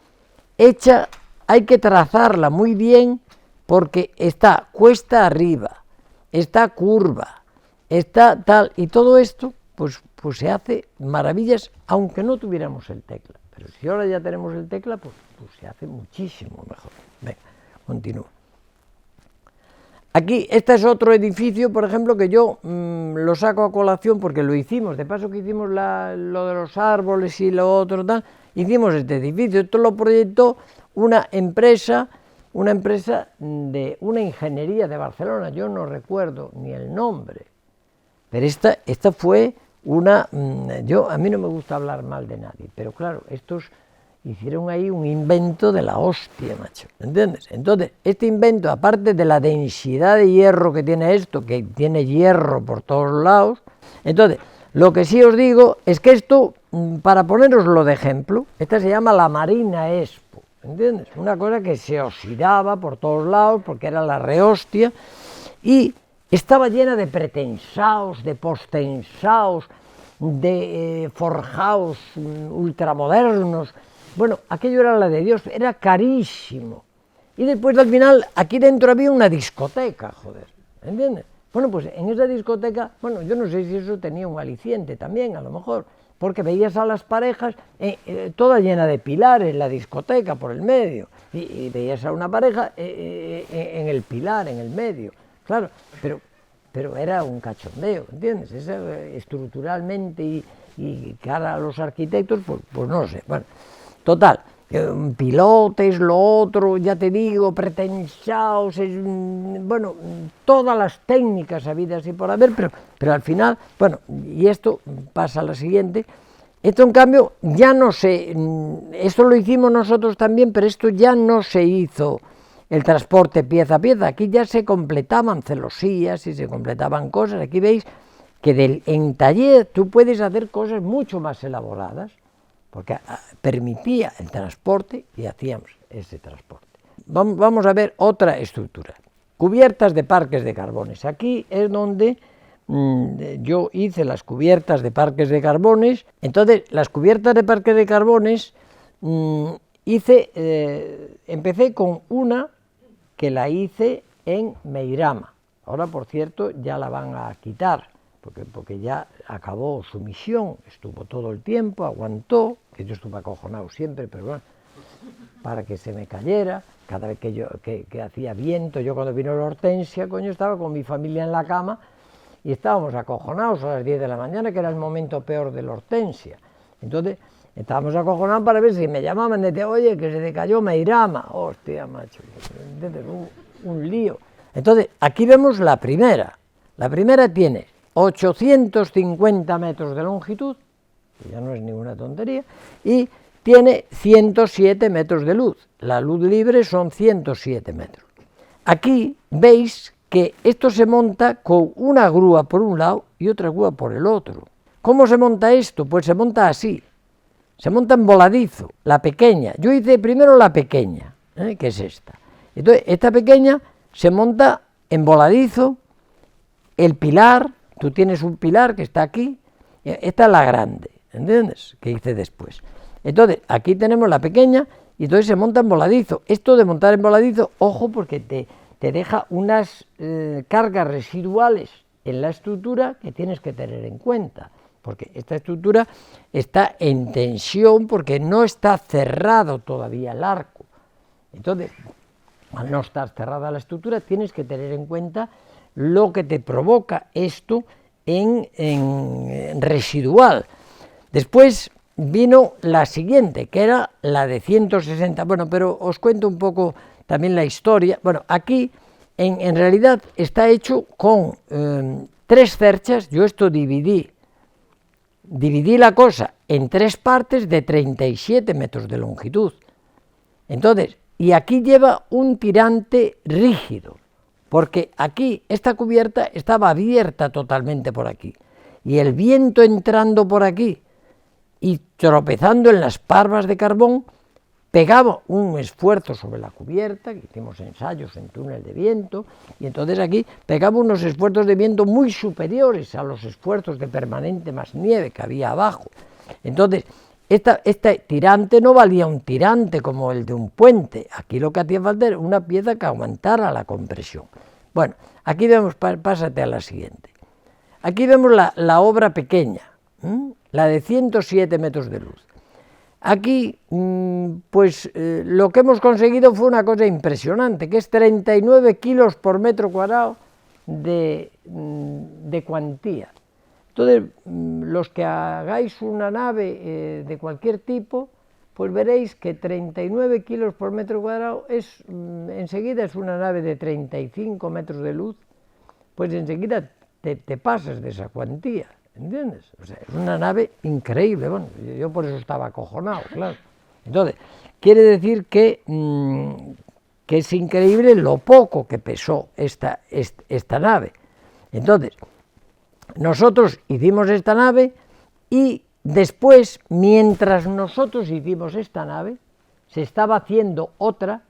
hecha, hay que trazarla muy bien porque está cuesta arriba, está curva, está tal, y todo esto pues se hace maravillas aunque no tuviéramos el tecla. Pero si ahora ya tenemos el tecla, pues se hace muchísimo mejor. Venga, continúo. Aquí, este es otro edificio, por ejemplo, que yo lo saco a colación porque lo hicimos, de paso que hicimos lo de los árboles y lo otro, tal, hicimos este edificio. Esto lo proyectó una empresa de una ingeniería de Barcelona, yo no recuerdo ni el nombre, pero esta fue a mí no me gusta hablar mal de nadie, pero claro, estos hicieron ahí un invento de la hostia, macho, ¿entiendes? Entonces, este invento, aparte de la densidad de hierro que tiene esto, que tiene hierro por todos lados, entonces, lo que sí os digo es que esto, para poneroslo de ejemplo, esta se llama la Marina Expo, ¿entiendes? Una cosa que se oxidaba por todos lados, porque era la rehostia, y estaba llena de pretensaos, de postensaos, de forjaos ultramodernos. Bueno, aquello era la de Dios, era carísimo. Y después al final, aquí dentro había una discoteca, joder, ¿entiendes? Bueno, pues en esa discoteca, bueno, yo no sé si eso tenía un aliciente también, a lo mejor, porque veías a las parejas toda llena de pilares, la discoteca por el medio, y veías a una pareja en el pilar, en el medio, claro, pero era un cachondeo, ¿entiendes? Estructuralmente y cara a los arquitectos, pues no sé, bueno. Total, pilotes, lo otro, ya te digo, pretensaos, bueno, todas las técnicas habidas y por haber, pero al final, bueno, y esto pasa a la siguiente, Esto en cambio ya no se, esto lo hicimos nosotros también, pero esto ya no se hizo el transporte pieza a pieza, aquí ya se completaban celosías y se completaban cosas, aquí veis que en taller tú puedes hacer cosas mucho más elaboradas, porque permitía el transporte y hacíamos ese transporte. Vamos a ver otra estructura, cubiertas de parques de carbones, aquí es donde yo hice las cubiertas de parques de carbones. Entonces las cubiertas de parques de carbones empecé con una que la hice en Meirama, ahora por cierto ya la van a quitar porque ya acabó su misión, estuvo todo el tiempo, aguantó, que yo estuve acojonado siempre, pero bueno, para que se me cayera. Cada vez que hacía viento, yo cuando vino la hortensia, coño, estaba con mi familia en la cama y estábamos acojonados a las 10 de la mañana, que era el momento peor de la hortensia. Entonces, estábamos acojonados para ver si me llamaban, decía, oye, que se te cayó Meirama. Hostia, macho, un lío. Entonces, aquí vemos la primera. La primera tiene 850 metros de longitud, que ya no es ninguna tontería, y tiene 107 metros de luz. La luz libre son 107 metros. Aquí veis que esto se monta con una grúa por un lado y otra grúa por el otro. ¿Cómo se monta esto? Pues se monta así, se monta en voladizo, la pequeña. Yo hice primero la pequeña, que es esta. Entonces, esta pequeña se monta en voladizo, el pilar, tú tienes un pilar que está aquí, esta es la grande, ¿entiendes? Que hice después. Entonces, aquí tenemos la pequeña y entonces se monta en voladizo. Esto de montar en voladizo, ojo, porque te deja unas cargas residuales en la estructura que tienes que tener en cuenta, porque esta estructura está en tensión porque no está cerrado todavía el arco. Entonces, al no estar cerrada la estructura, tienes que tener en cuenta lo que te provoca esto en residual. Después vino la siguiente, que era la de 160, bueno, pero os cuento un poco también la historia. Bueno, aquí en realidad está hecho con 3 cerchas. Yo esto dividí la cosa en 3 partes de 37 metros de longitud. Entonces, y aquí lleva un tirante rígido, porque aquí esta cubierta estaba abierta totalmente por aquí, y el viento entrando por aquí y tropezando en las parvas de carbón, pegaba un esfuerzo sobre la cubierta, que hicimos ensayos en túnel de viento, y entonces aquí pegaba unos esfuerzos de viento muy superiores a los esfuerzos de permanente más nieve que había abajo. Entonces, este tirante no valía un tirante como el de un puente, aquí lo que hacía falta era una pieza que aguantara la compresión. Bueno, aquí vemos, pásate a la siguiente. Aquí vemos la obra pequeña, la de 107 metros de luz. Aquí, pues lo que hemos conseguido fue una cosa impresionante, que es 39 kilos por metro cuadrado de cuantía. Entonces, los que hagáis una nave de cualquier tipo, pues veréis que 39 kilos por metro cuadrado enseguida es una nave de 35 metros de luz, pues enseguida te pasas de esa cuantía. ¿Entiendes? O sea, es una nave increíble. Bueno, yo por eso estaba acojonado, claro. Entonces, quiere decir que es increíble lo poco que pesó esta nave. Entonces, nosotros hicimos esta nave y después, mientras nosotros hicimos esta nave, se estaba haciendo otra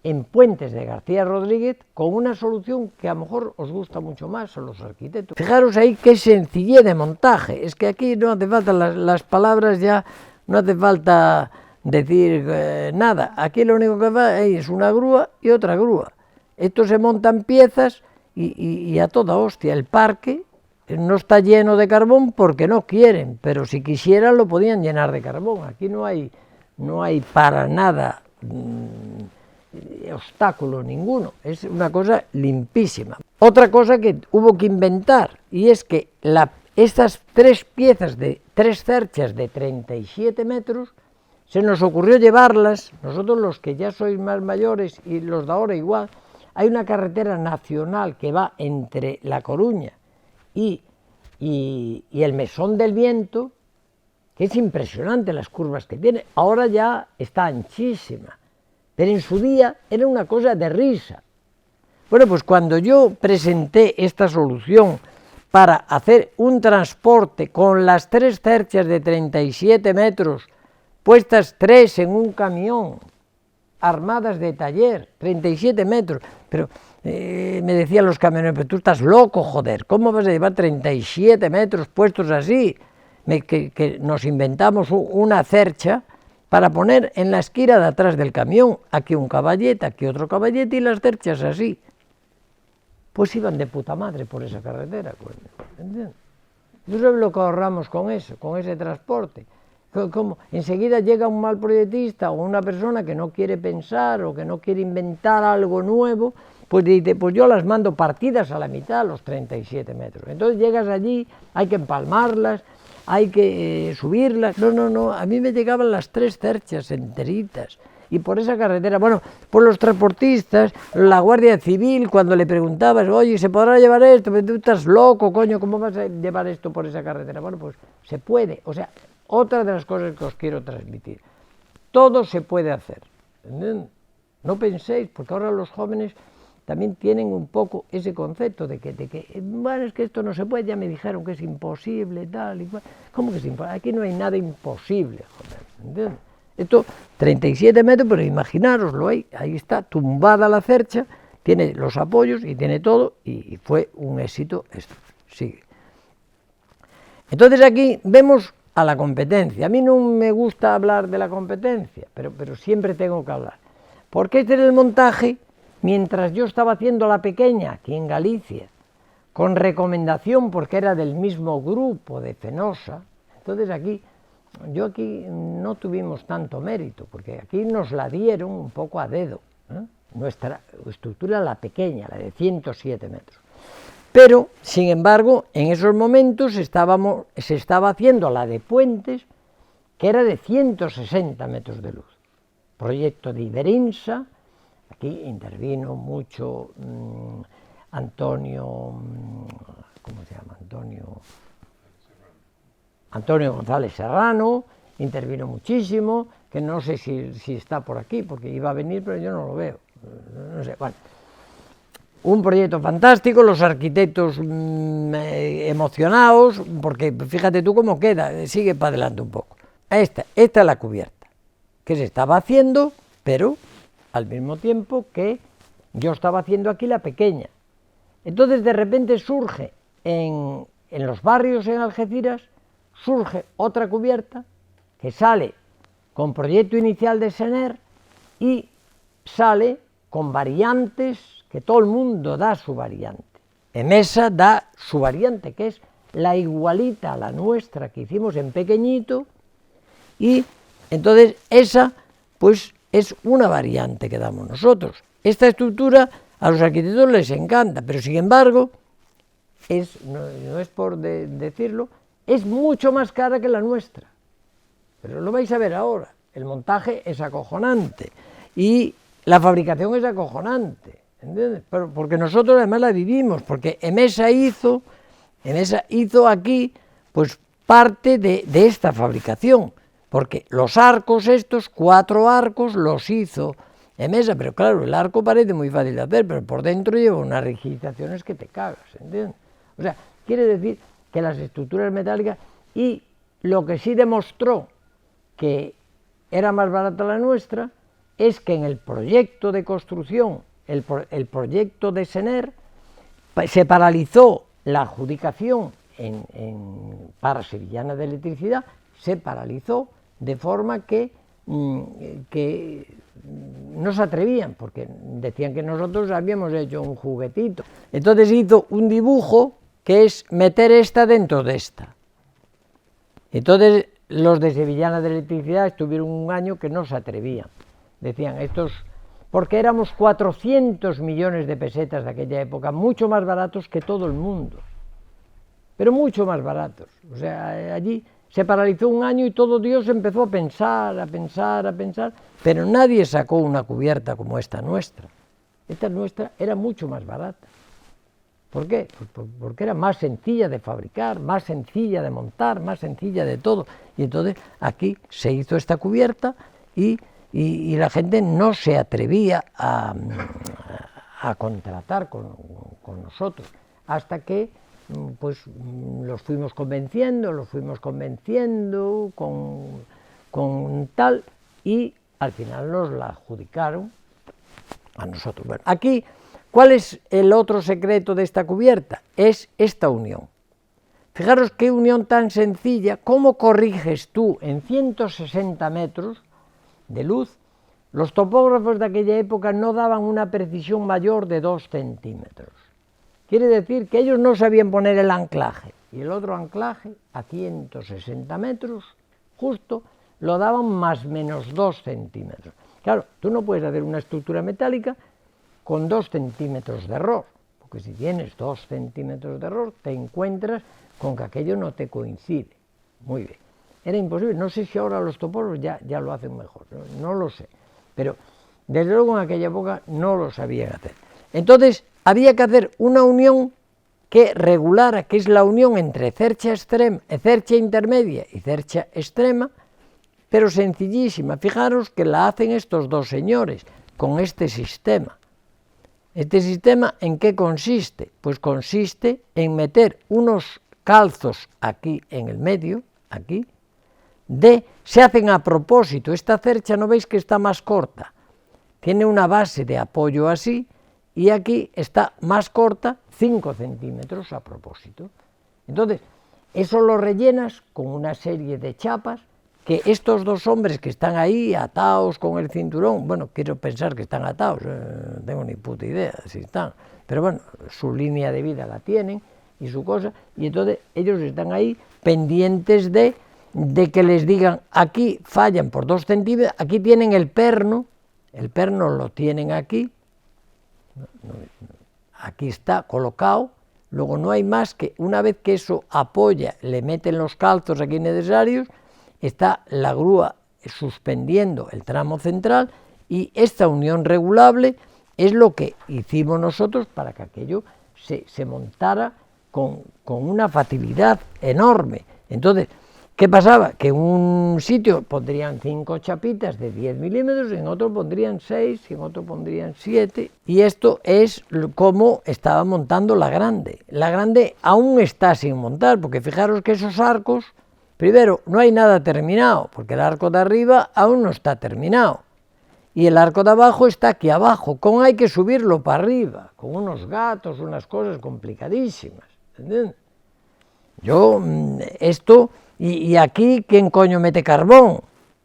en Puentes de García Rodríguez con una solución que a lo mejor os gusta mucho más a los arquitectos. Fijaros ahí qué sencillez de montaje, es que aquí no hace falta las palabras, ya no hace falta decir nada, aquí lo único que va es una grúa y otra grúa. Esto se montan piezas y a toda hostia. El parque no está lleno de carbón porque no quieren, pero si quisieran lo podían llenar de carbón. Aquí no hay para nada obstáculo ninguno, es una cosa limpísima. Otra cosa que hubo que inventar, y es que estas 3 piezas de 3 cerchas de 37 metros, se nos ocurrió llevarlas, nosotros los que ya sois más mayores y los de ahora igual, hay una carretera nacional que va entre La Coruña y el Mesón del Viento, que es impresionante las curvas que tiene. Ahora ya está anchísima, pero en su día era una cosa de risa. Bueno, pues cuando yo presenté esta solución para hacer un transporte con las 3 cerchas de 37 metros, puestas 3 en un camión, armadas de taller, 37 metros, pero me decían los camioneros, pero tú estás loco, joder, ¿cómo vas a llevar 37 metros puestos así? Que nos inventamos una cercha para poner en la esquina de atrás del camión, aquí un caballete, aquí otro caballete y las cerchas así. Pues iban de puta madre por esa carretera, ¿entiendes? ¿Tú sabes lo que ahorramos con eso, con ese transporte? Como enseguida llega un mal proyectista o una persona que no quiere pensar o que no quiere inventar algo nuevo, pues dice, pues yo las mando partidas a la mitad, los 37 metros. Entonces llegas allí, hay que empalmarlas, hay que subirlas. No, a mí me llegaban las 3 cerchas enteritas. Y por esa carretera, bueno, por los transportistas, la Guardia Civil, cuando le preguntabas, oye, ¿se podrá llevar esto? Pero tú estás loco, coño, ¿cómo vas a llevar esto por esa carretera? Bueno, pues se puede, o sea, otra de las cosas que os quiero transmitir, todo se puede hacer, ¿entiendes? No penséis, porque ahora los jóvenes también tienen un poco ese concepto de que bueno, es que esto no se puede, ya me dijeron que es imposible, tal y cual. ¿Cómo que es imposible? Aquí no hay nada imposible, joder, ¿entiendes? Esto, 37 metros, pero imaginároslo, ahí está, tumbada la cercha, tiene los apoyos y tiene todo, y fue un éxito esto. Sigue. Entonces aquí vemos a la competencia. A mí no me gusta hablar de la competencia, pero siempre tengo que hablar. Porque este era el montaje, mientras yo estaba haciendo la pequeña, aquí en Galicia, con recomendación porque era del mismo grupo de Fenosa. Entonces aquí no tuvimos tanto mérito, porque aquí nos la dieron un poco a dedo, ¿eh? Nuestra estructura, la pequeña, la de 107 metros. Pero, sin embargo, en esos momentos se estaba haciendo la de Puentes, que era de 160 metros de luz. Proyecto de Iberinsa, aquí intervino mucho Antonio, ¿cómo se llama? Antonio González Serrano, intervino muchísimo, que no sé si está por aquí, porque iba a venir, pero yo no lo veo, no sé, bueno. Un proyecto fantástico, los arquitectos emocionados, porque fíjate tú cómo queda, sigue para adelante un poco. Esta es la cubierta, que se estaba haciendo, pero al mismo tiempo que yo estaba haciendo aquí la pequeña. Entonces de repente surge en los barrios en Algeciras, surge otra cubierta que sale con proyecto inicial de Sener y sale con variantes, que todo el mundo da su variante. Emesa da su variante, que es la igualita a la nuestra que hicimos en pequeñito, y entonces esa pues es una variante que damos nosotros. Esta estructura a los arquitectos les encanta, pero sin embargo, no es por decirlo, es mucho más cara que la nuestra, pero lo vais a ver ahora. El montaje es acojonante y la fabricación es acojonante, ¿entiendes? Pero porque nosotros además la vivimos, porque Emesa hizo aquí pues parte de esta fabricación, porque los arcos estos, 4 arcos los hizo Emesa, pero claro, el arco parece muy fácil de hacer, pero por dentro lleva unas rigidizaciones que te cagas, ¿entiendes? O sea, quiere decir que las estructuras metálicas, y lo que sí demostró que era más barata la nuestra, es que en el proyecto de construcción, el proyecto de Sener, se paralizó la adjudicación para Sevillana de Electricidad, se paralizó de forma que no se atrevían, porque decían que nosotros habíamos hecho un juguetito. Entonces hizo un dibujo que es meter esta dentro de esta. Entonces los de Sevillana de Electricidad estuvieron un año que no se atrevían. Decían, porque éramos 400 millones de pesetas de aquella época, mucho más baratos que todo el mundo, pero mucho más baratos. O sea, allí se paralizó un año y todo Dios empezó a pensar, pero nadie sacó una cubierta como esta nuestra. Esta nuestra era mucho más barata. ¿Por qué? Pues porque era más sencilla de fabricar, más sencilla de montar, más sencilla de todo. Y entonces aquí se hizo esta cubierta y la gente no se atrevía a contratar con nosotros, hasta que pues los fuimos convenciendo con tal, y al final nos la adjudicaron a nosotros. Bueno, aquí, ¿cuál es el otro secreto de esta cubierta? Es esta unión. Fijaros qué unión tan sencilla. ¿Cómo corriges tú en 160 metros de luz? Los topógrafos de aquella época no daban una precisión mayor de 2 centímetros. Quiere decir que ellos no sabían poner el anclaje, y el otro anclaje a 160 metros justo lo daban más menos 2 centímetros. Claro, tú no puedes hacer una estructura metálica con 2 centímetros de error, porque si tienes 2 centímetros de error te encuentras con que aquello no te coincide. Muy bien, era imposible. No sé si ahora los topólogos ya lo hacen mejor, no lo sé, pero desde luego en aquella época no lo sabían hacer. Entonces había que hacer una unión que regulara, que es la unión entre cercha intermedia y cercha extrema, pero sencillísima. Fijaros que la hacen estos dos señores con este sistema. ¿Este sistema en qué consiste? Pues consiste en meter unos calzos aquí en el medio, aquí, se hacen a propósito. Esta cercha, ¿no veis que está más corta? Tiene una base de apoyo así, y aquí está más corta, 5 centímetros a propósito. Entonces, eso lo rellenas con una serie de chapas que estos dos hombres que están ahí atados con el cinturón, bueno, quiero pensar que están atados, no tengo ni puta idea si están, pero bueno, su línea de vida la tienen y su cosa, y entonces ellos están ahí pendientes de que les digan, aquí fallan por 2 centímetros, aquí tienen el perno lo tienen aquí está colocado, luego no hay más que, una vez que eso apoya, le meten los calzos aquí necesarios, está la grúa suspendiendo el tramo central, y esta unión regulable es lo que hicimos nosotros para que aquello se montara con una facilidad enorme. Entonces, ¿qué pasaba? Que en un sitio pondrían 5 chapitas de 10 milímetros, en otro pondrían 6, en otro pondrían 7, y esto es como estaba montando la grande. La grande aún está sin montar, porque fijaros que esos arcos, primero, no hay nada terminado, porque el arco de arriba aún no está terminado, y el arco de abajo está aquí abajo, hay que subirlo para arriba, con unos gatos, unas cosas complicadísimas, ¿entiendes? Y aquí, ¿quién coño mete carbón?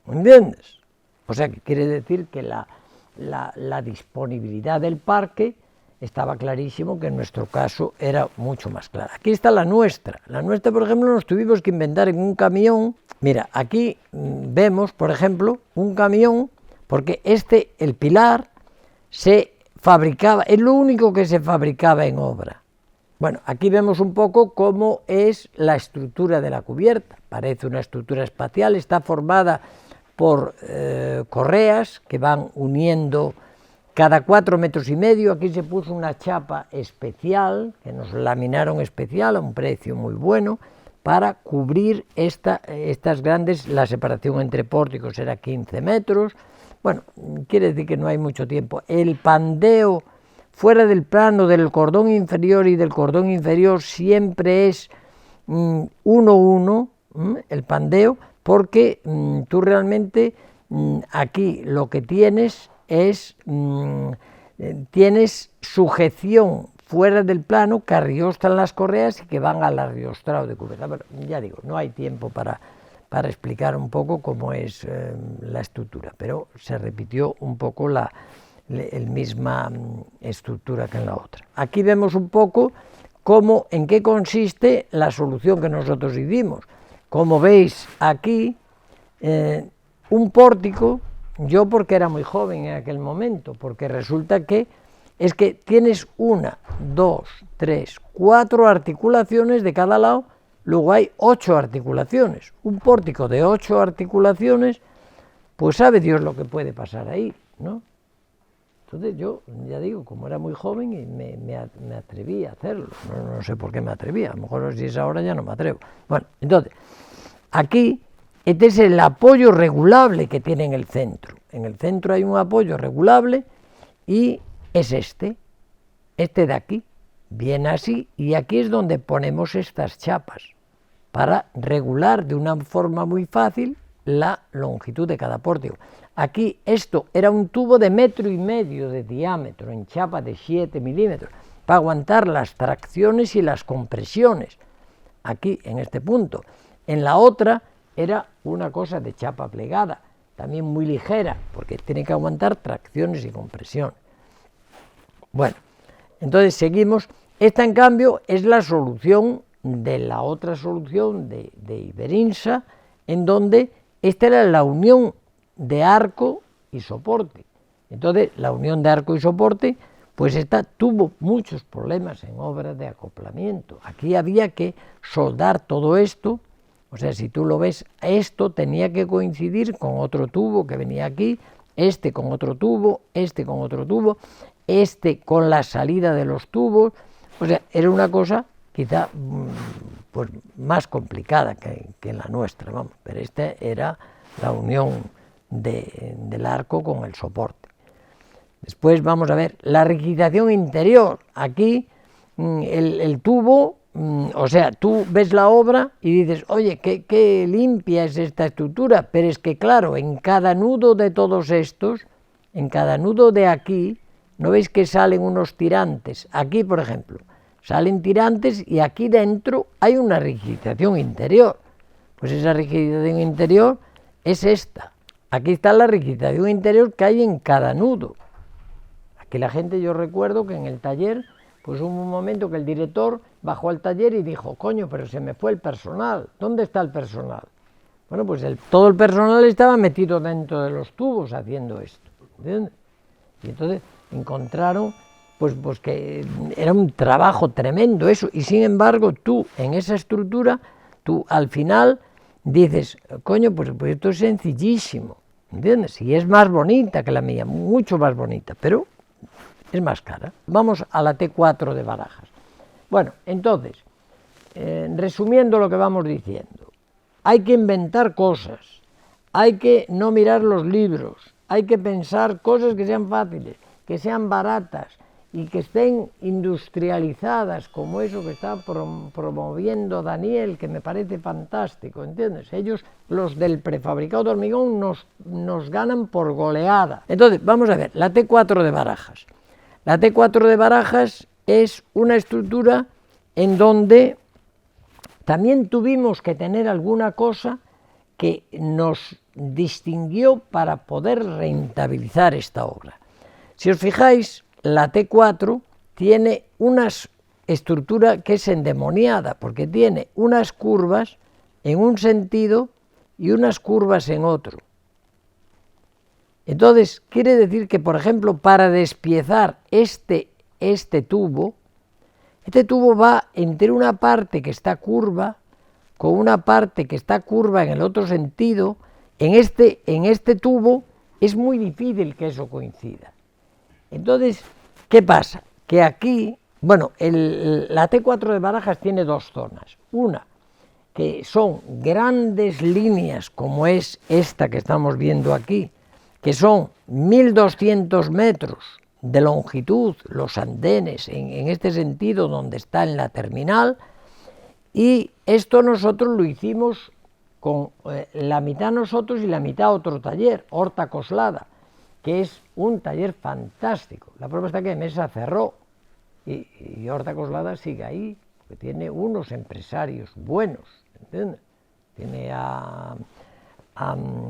¿Entiendes? O sea, que quiere decir que la disponibilidad del parque estaba clarísimo, que en nuestro caso era mucho más clara. Aquí está la nuestra. La nuestra, por ejemplo, nos tuvimos que inventar en un camión. Mira, aquí vemos, por ejemplo, un camión, porque el pilar se fabricaba, es lo único que se fabricaba en obra. Bueno, aquí vemos un poco cómo es la estructura de la cubierta. Parece una estructura espacial, está formada por correas que van uniendo cada 4,5 metros. Aquí se puso una chapa especial, que nos laminaron especial a un precio muy bueno, para cubrir estas grandes. La separación entre pórticos era 15 metros. Bueno, quiere decir que no hay mucho tiempo. El pandeo fuera del plano del cordón inferior y del cordón inferior siempre es 1-1, el pandeo, porque tú realmente aquí lo que tienes es, tienes sujeción fuera del plano que arriostran las correas y que van al arriostrado de cubierta. Pero ya digo, no hay tiempo para explicar un poco cómo es la estructura, pero se repitió un poco la misma estructura que en la otra. Aquí vemos un poco en qué consiste la solución que nosotros hicimos. Como veis aquí, un pórtico, yo porque era muy joven en aquel momento, porque resulta que tienes 1, 2, 3, 4 articulaciones de cada lado, luego hay 8 articulaciones. Un pórtico de 8 articulaciones, pues sabe Dios lo que puede pasar ahí, ¿no? Entonces yo, ya digo, como era muy joven y me atreví a hacerlo. No sé por qué me atreví, a lo mejor si es ahora ya no me atrevo. Bueno, entonces, aquí, este es el apoyo regulable que tiene en el centro. En el centro hay un apoyo regulable y es este de aquí. Viene así y aquí es donde ponemos estas chapas para regular de una forma muy fácil la longitud de cada pórtico. Aquí esto era un tubo de 1,5 metros de diámetro en chapa de 7 milímetros para aguantar las tracciones y las compresiones. Aquí en este punto. En la otra era una cosa de chapa plegada, también muy ligera, porque tiene que aguantar tracciones y compresiones. Bueno, entonces seguimos. Esta, en cambio, es la solución de la otra solución de Iberinsa, en donde esta era la unión de arco y soporte. Entonces, la unión de arco y soporte, pues esta tuvo muchos problemas en obras de acoplamiento. Aquí había que soldar todo esto, o sea, si tú lo ves, esto tenía que coincidir con otro tubo que venía aquí, este con otro tubo, este con otro tubo, este con la salida de los tubos. O sea, era una cosa quizá pues, más complicada que la nuestra, vamos, pero esta era la unión del arco con el soporte. Después vamos a ver la rigidización interior. Aquí el tubo, o sea, tú ves la obra y dices, oye, qué limpia es esta estructura, pero es que claro, en cada nudo de todos estos, en cada nudo de aquí, ¿no veis que salen unos tirantes? Aquí, por ejemplo, salen tirantes y aquí dentro hay una rigidización interior. Pues esa rigidización interior es esta. Aquí está la rigidización interior que hay en cada nudo. Aquí la gente, yo recuerdo que en el taller, pues hubo un momento que el director bajó al taller y dijo, coño, pero se me fue el personal. ¿Dónde está el personal? Bueno, pues todo el personal estaba metido dentro de los tubos haciendo esto, ¿entiendes? Y entonces encontraron pues que era un trabajo tremendo eso, y sin embargo tú en esa estructura, tú al final dices, coño, pues esto es sencillísimo, ¿entiendes? Y es más bonita que la mía, mucho más bonita, pero es más cara. Vamos a la T4 de Barajas. Bueno, entonces, resumiendo lo que vamos diciendo, hay que inventar cosas, hay que no mirar los libros, hay que pensar cosas que sean fáciles, que sean baratas y que estén industrializadas, como eso que está promoviendo Daniel, que me parece fantástico, ¿entiendes? Ellos, los del prefabricado de hormigón, nos ganan por goleada. Entonces, vamos a ver, la T4 de Barajas. La T4 de Barajas es una estructura en donde también tuvimos que tener alguna cosa que nos distinguió para poder rentabilizar esta obra. Si os fijáis, la T4 tiene una estructura que es endemoniada, porque tiene unas curvas en un sentido y unas curvas en otro. Entonces, quiere decir que, por ejemplo, para despiezar este tubo va entre una parte que está curva con una parte que está curva en el otro sentido. En este tubo es muy difícil que eso coincida. Entonces, ¿qué pasa? Que aquí, bueno, la T4 de Barajas tiene dos zonas. Una, que son grandes líneas, como es esta que estamos viendo aquí, que son 1.200 metros de longitud, los andenes, en este sentido, donde está en la terminal, y esto nosotros lo hicimos con la mitad nosotros y la mitad otro taller, Horta Coslada, que es un taller fantástico. La prueba está que Mesa cerró y Horta Coslada sigue ahí, que tiene unos empresarios buenos, ¿entiendes? Tiene a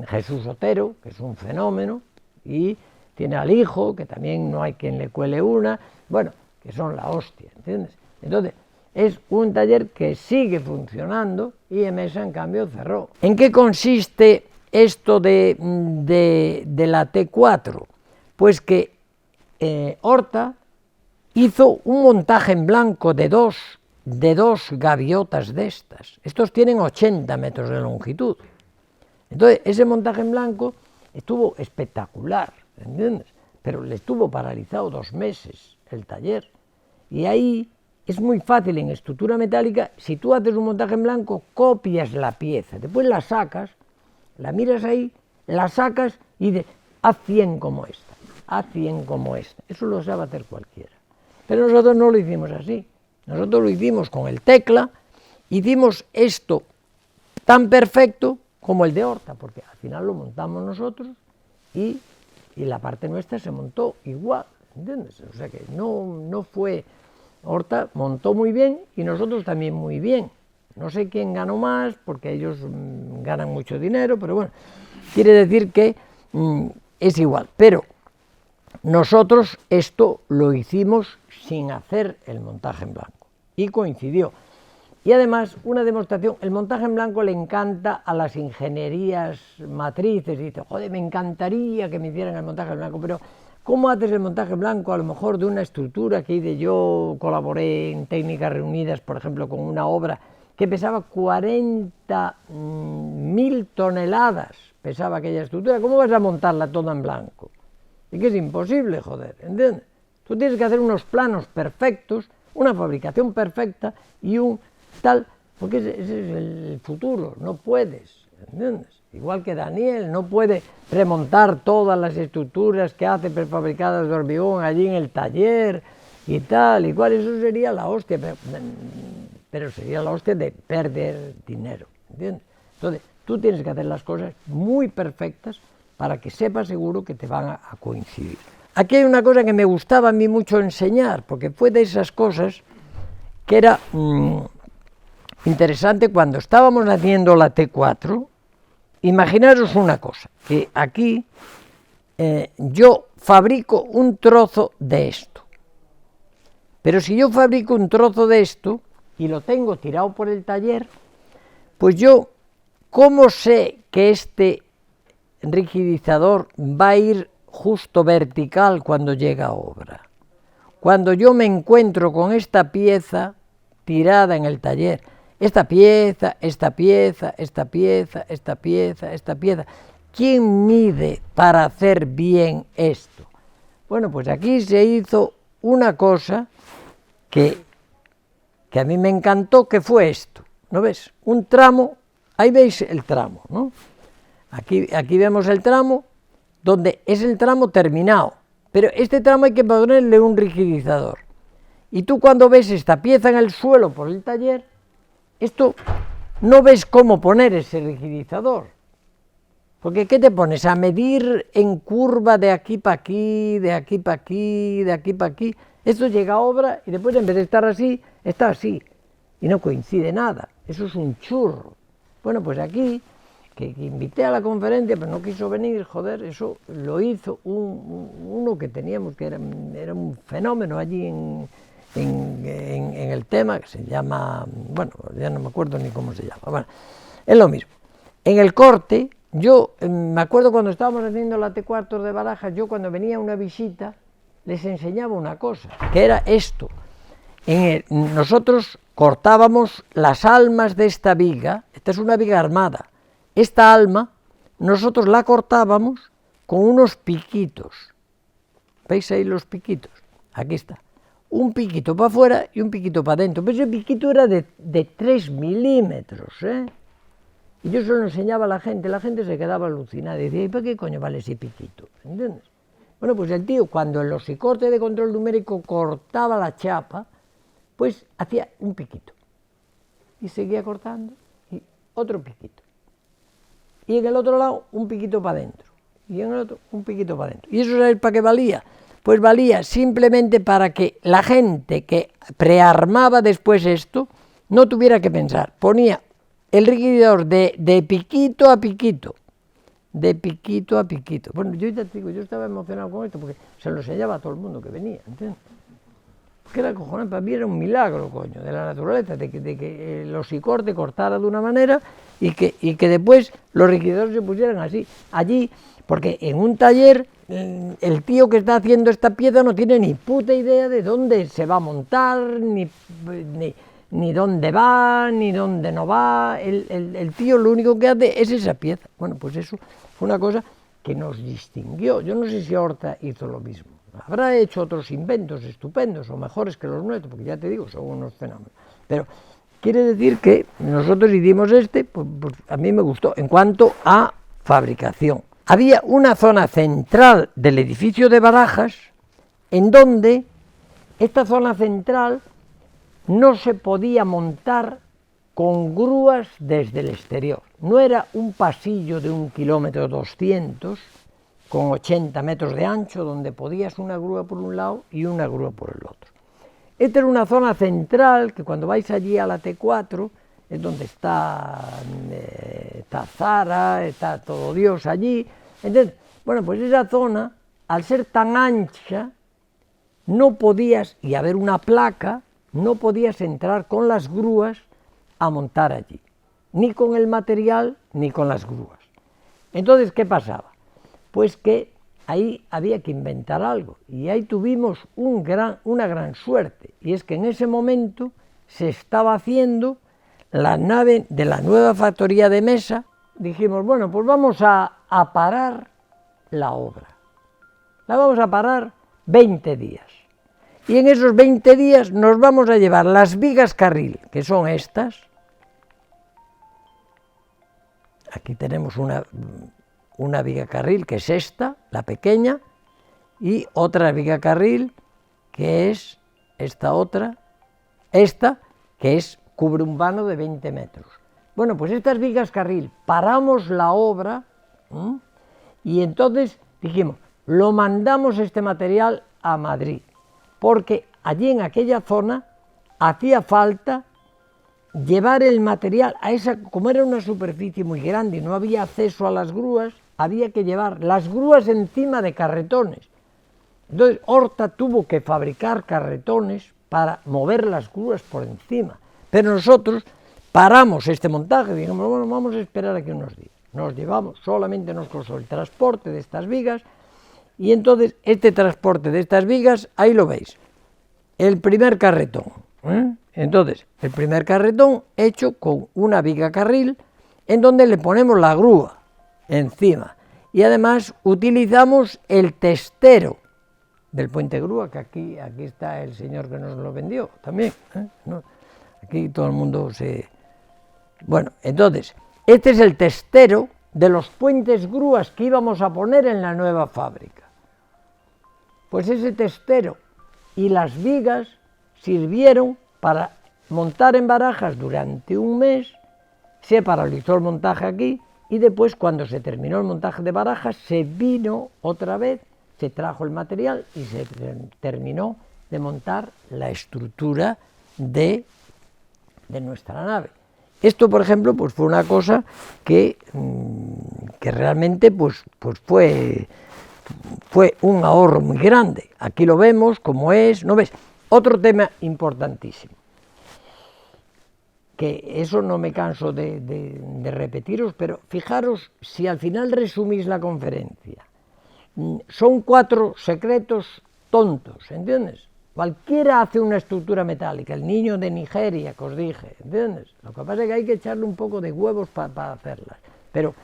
Jesús Otero, que es un fenómeno, y tiene al hijo, que también no hay quien le cuele una, bueno, que son la hostia, ¿entiendes? Entonces, es un taller que sigue funcionando y Emesa, en cambio, cerró. ¿En qué consiste esto de la T4? Pues que Horta hizo un montaje en blanco de dos gaviotas de estas. Estos tienen 80 metros de longitud. Entonces, ese montaje en blanco estuvo espectacular, ¿entiendes? pero le estuvo paralizado 2 meses el taller. Y ahí es muy fácil en estructura metálica, si tú haces un montaje en blanco, copias la pieza, después la sacas, la miras ahí, la sacas y dices, haz 100 como esta, haz 100 como esta. Eso lo sabe hacer cualquiera. Pero nosotros no lo hicimos así, nosotros lo hicimos con el Tecla, hicimos esto tan perfecto como el de Horta, porque al final lo montamos nosotros y la parte nuestra se montó igual, ¿entiendes? O sea que no fue... Horta montó muy bien y nosotros también muy bien. No sé quién ganó más, porque ellos ganan mucho dinero, pero bueno, quiere decir que es igual. Pero nosotros esto lo hicimos sin hacer el montaje en blanco y coincidió. Y además, una demostración, el montaje en blanco le encanta a las ingenierías matrices, y dice, joder, me encantaría que me hicieran el montaje en blanco, pero ¿cómo haces el montaje en blanco a lo mejor de una estructura que yo colaboré en Técnicas Reunidas, por ejemplo, con una obra que pesaba 40.000 toneladas, pesaba aquella estructura, ¿cómo vas a montarla toda en blanco? Y que es imposible, joder, ¿entiendes? Tú tienes que hacer unos planos perfectos, una fabricación perfecta y un tal, porque ese es el futuro, no puedes, ¿entiendes? Igual que Daniel no puede remontar todas las estructuras que hace prefabricadas de hormigón allí en el taller y tal, y cual, eso sería la hostia, pero sería la hostia de perder dinero, ¿entiendes? Entonces, tú tienes que hacer las cosas muy perfectas para que sepas seguro que te van a coincidir. Aquí hay una cosa que me gustaba a mí mucho enseñar, porque fue de esas cosas que era interesante cuando estábamos haciendo la T4. Imaginaros una cosa, que aquí yo fabrico un trozo de esto, pero si yo fabrico un trozo de esto y lo tengo tirado por el taller, pues yo, ¿cómo sé que este rigidizador va a ir justo vertical cuando llega a obra? Cuando yo me encuentro con esta pieza tirada en el taller, esta pieza, esta pieza, esta pieza, esta pieza, esta pieza. ¿Quién mide para hacer bien esto? Bueno, pues aquí se hizo una cosa que a mí me encantó, que fue esto, ¿no ves? Un tramo, ahí veis el tramo, ¿no? Aquí vemos el tramo, donde es el tramo terminado, pero este tramo hay que ponerle un rigidizador. Y tú cuando ves esta pieza en el suelo por el taller, esto no ves cómo poner ese rigidizador, porque ¿qué te pones? A medir en curva de aquí para aquí, de aquí para aquí, de aquí para aquí. Esto llega a obra y después en vez de estar así, está así, y no coincide nada, eso es un churro. Bueno, pues aquí, que invité a la conferencia, pero no quiso venir, joder, eso lo hizo uno que teníamos, que era un fenómeno allí en el tema, que se llama, bueno, ya no me acuerdo ni cómo se llama, bueno, es lo mismo. En el corte, yo me acuerdo cuando estábamos haciendo la T4 de Barajas, yo cuando venía una visita, les enseñaba una cosa, que era esto. Nosotros cortábamos las almas de esta viga, esta es una viga armada, esta alma, nosotros la cortábamos con unos piquitos, ¿veis ahí los piquitos? Aquí está. Un piquito para afuera y un piquito para adentro, pero ese piquito era de 3 milímetros, ¿eh? Y yo se lo enseñaba a la gente se quedaba alucinada, y decía, ¿y para qué coño vale ese piquito? ¿Entiendes? Bueno, pues el tío, cuando en los cortes de control numérico cortaba la chapa, pues hacía un piquito, y seguía cortando, y otro piquito, y en el otro lado un piquito para adentro, y en el otro un piquito para adentro. ¿Y eso sabéis para qué valía? Pues valía simplemente para que la gente que prearmaba después esto no tuviera que pensar, ponía el rigidizador de piquito a piquito, de piquito a piquito. Bueno, yo ya te digo, yo estaba emocionado con esto porque se lo enseñaba a todo el mundo que venía, ¿entiendes? Porque era cojonante, para mí era un milagro, coño, de la naturaleza, de que el osicorte cortara de una manera y que después los rigidizadores se pusieran así, allí, porque en un taller el tío que está haciendo esta pieza no tiene ni puta idea de dónde se va a montar, ni dónde va, ni dónde no va. El tío lo único que hace es esa pieza. Bueno, pues eso fue una cosa que nos distinguió. Yo no sé si Horta hizo lo mismo. Habrá hecho otros inventos estupendos o mejores que los nuestros, porque ya te digo, son unos fenómenos. Pero quiere decir que nosotros hicimos pues a mí me gustó. En cuanto a fabricación, había una zona central del edificio de Barajas en donde esta zona central no se podía montar con grúas desde el exterior. No era un pasillo de 1,2 kilómetros con 80 metros de ancho, donde podías una grúa por un lado y una grúa por el otro. Esta era una zona central que cuando vais allí a la T4 es donde está Zara, está todo Dios allí. Entonces, bueno, pues esa zona, al ser tan ancha, no podías, y haber una placa, no podías entrar con las grúas a montar allí, ni con el material ni con las grúas. Entonces, ¿qué pasaba? Pues que ahí había que inventar algo, y ahí tuvimos una gran suerte, y es que en ese momento se estaba haciendo la nave de la nueva factoría de Mesa. Dijimos, bueno, pues vamos a parar la obra, la vamos a parar 20 días, y en esos 20 días nos vamos a llevar las vigas carril, que son estas. Aquí tenemos una viga carril, que es esta, la pequeña, y otra viga carril, que es esta otra, que cubre un vano de 20 metros. Bueno, pues estas vigas carril, paramos la obra, y entonces dijimos, lo mandamos este material a Madrid, porque allí en aquella zona hacía falta llevar el material a esa, como era una superficie muy grande y no había acceso a las grúas, había que llevar las grúas encima de carretones. Entonces Horta tuvo que fabricar carretones para mover las grúas por encima. Pero nosotros paramos este montaje, dijimos, bueno, vamos a esperar aquí unos días. Nos llevamos, solamente nos costó el transporte de estas vigas, y entonces este transporte de estas vigas, ahí lo veis, el primer carretón. Entonces, el primer carretón hecho con una viga carril, en donde le ponemos la grúa encima, y además utilizamos el testero del puente grúa, que aquí está el señor que nos lo vendió también, ¿no? Aquí todo el mundo se... Bueno, entonces, este es el testero de los puentes grúas que íbamos a poner en la nueva fábrica. Pues ese testero y las vigas sirvieron para montar en Barajas durante un mes. Se paralizó el montaje aquí, y después, cuando se terminó el montaje de Barajas, se vino otra vez, se trajo el material y se terminó de montar la estructura de nuestra nave. Esto, por ejemplo, pues fue una cosa que realmente pues fue un ahorro muy grande. Aquí lo vemos como es, ¿no ves? Otro tema importantísimo, que eso no me canso de repetiros, pero fijaros si al final resumís la conferencia. Son 4 secretos tontos, ¿entiendes? Cualquiera hace una estructura metálica, el niño de Nigeria que os dije, ¿entiendes? Lo que pasa es que hay que echarle un poco de huevos para hacerlas, pero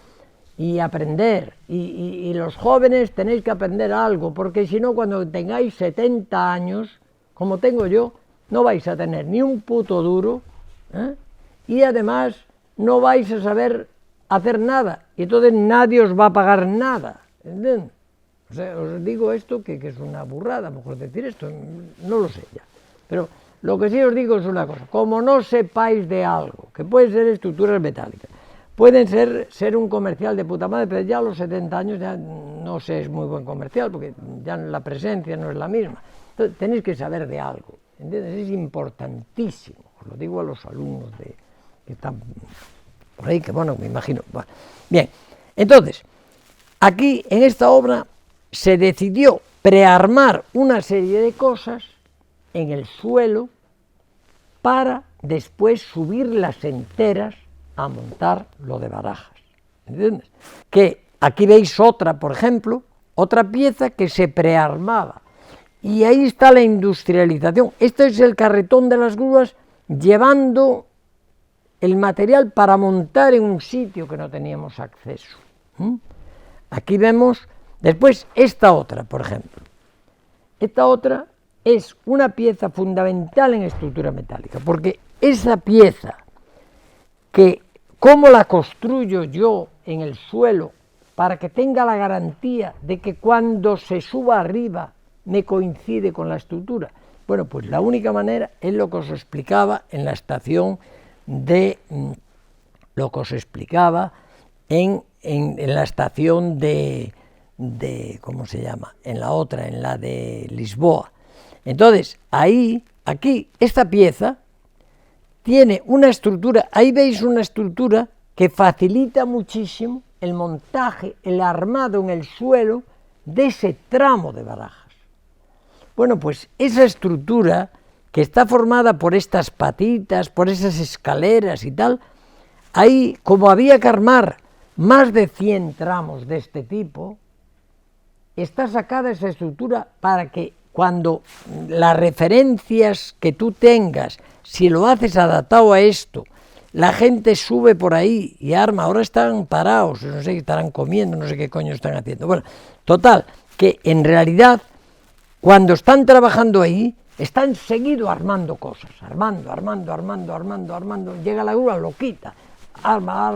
y aprender, y los jóvenes tenéis que aprender algo, porque si no, cuando tengáis 70 años, como tengo yo, no vais a tener ni un puto duro, y además no vais a saber hacer nada, y entonces nadie os va a pagar nada, ¿entiendes? O sea, os digo esto que es una burrada, mejor decir esto, no lo sé ya, pero lo que sí os digo es una cosa, como no sepáis de algo, que pueden ser estructuras metálicas, pueden ser un comercial de puta madre, pero ya a los 70 años ya no sé, es muy buen comercial, porque ya la presencia no es la misma. Entonces tenéis que saber de algo, ¿entiendes? Es importantísimo, os lo digo a los alumnos que están por ahí, que bueno, me imagino. Bueno, bien, entonces, aquí en esta obra se decidió prearmar una serie de cosas en el suelo para después subirlas enteras a montar lo de Barajas, ¿entiendes? Que aquí veis otra, por ejemplo, otra pieza que se prearmaba, y ahí está la industrialización. Este es el carretón de las grúas llevando el material para montar en un sitio que no teníamos acceso. aquí vemos después esta otra, por ejemplo. Esta otra es una pieza fundamental en estructura metálica, porque esa pieza que cómo la construyo yo en el suelo para que tenga la garantía de que cuando se suba arriba me coincide con la estructura. Bueno, pues la única manera es lo que os explicaba en la estación de la estación de ¿cómo se llama? En la otra, en la de Lisboa. Entonces, aquí, esta pieza tiene una estructura, ahí veis una estructura que facilita muchísimo el montaje, el armado en el suelo de ese tramo de barajas. Bueno, pues esa estructura que está formada por estas patitas, por esas escaleras y tal, ahí, como había que armar más de 100 tramos de este tipo, está sacada esa estructura para que cuando las referencias que tú tengas, si lo haces adaptado a esto, la gente sube por ahí y arma, ahora están parados, no sé qué estarán comiendo, no sé qué coño están haciendo. Bueno, total, que en realidad, cuando están trabajando ahí, están seguido armando cosas, armando, llega la grúa, lo quita, arma,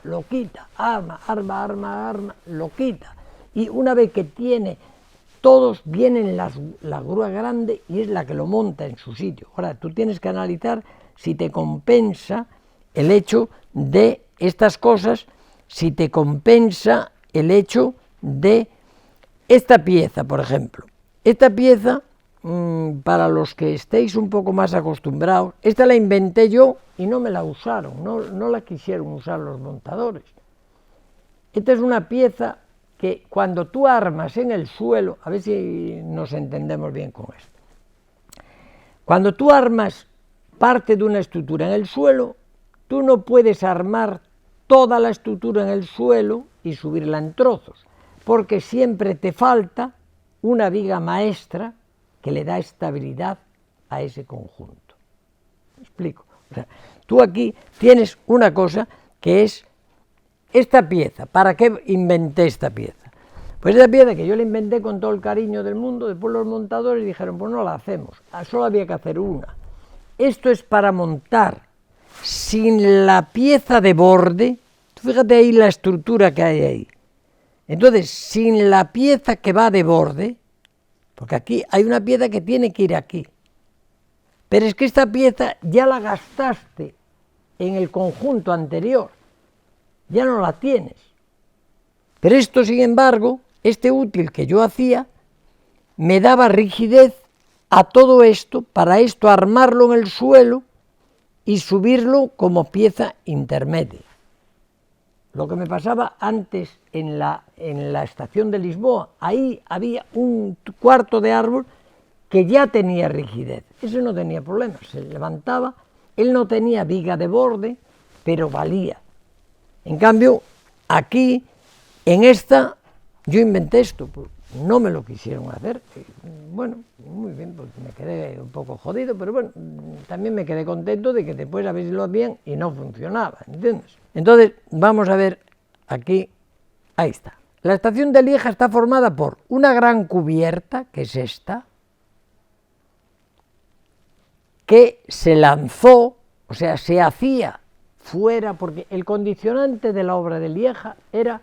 lo quita, arma, lo quita. Y una vez que tiene, todos vienen la grúa grande y es la que lo monta en su sitio. Ahora, tú tienes que analizar si te compensa el hecho de estas cosas, si te compensa el hecho de esta pieza, por ejemplo. Esta pieza, para los que estéis un poco más acostumbrados, esta la inventé yo y no me la usaron, no la quisieron usar los montadores. Esta es una pieza que cuando tú armas en el suelo, a ver si nos entendemos bien con esto, cuando tú armas parte de una estructura en el suelo, tú no puedes armar toda la estructura en el suelo y subirla en trozos, porque siempre te falta una viga maestra que le da estabilidad a ese conjunto. ¿Me explico? O sea, tú aquí tienes una cosa que es esta pieza. ¿Para qué inventé esta pieza? Pues esta pieza que yo la inventé con todo el cariño del mundo, después los montadores dijeron, pues no la hacemos, solo había que hacer una. Esto es para montar sin la pieza de borde, fíjate ahí la estructura que hay ahí. Entonces, sin la pieza que va de borde, porque aquí hay una pieza que tiene que ir aquí, pero es que esta pieza ya la gastaste en el conjunto anterior, ya no la tienes. Pero esto, sin embargo, este útil que yo hacía, me daba rigidez a todo esto, para esto armarlo en el suelo y subirlo como pieza intermedia. Lo que me pasaba antes en la estación de Lisboa, ahí había un cuarto de árbol que ya tenía rigidez, ese no tenía problema, se levantaba, él no tenía viga de borde, pero valía. En cambio, aquí, en esta, yo inventé esto, no me lo quisieron hacer, bueno, muy bien, pues me quedé un poco jodido, pero bueno, también me quedé contento de que después habéis lo bien y no funcionaba, ¿entiendes? Entonces, vamos a ver aquí, ahí está. La estación de Lieja está formada por una gran cubierta, que es esta, que se lanzó, o sea, se hacía fuera, porque el condicionante de la obra de Lieja era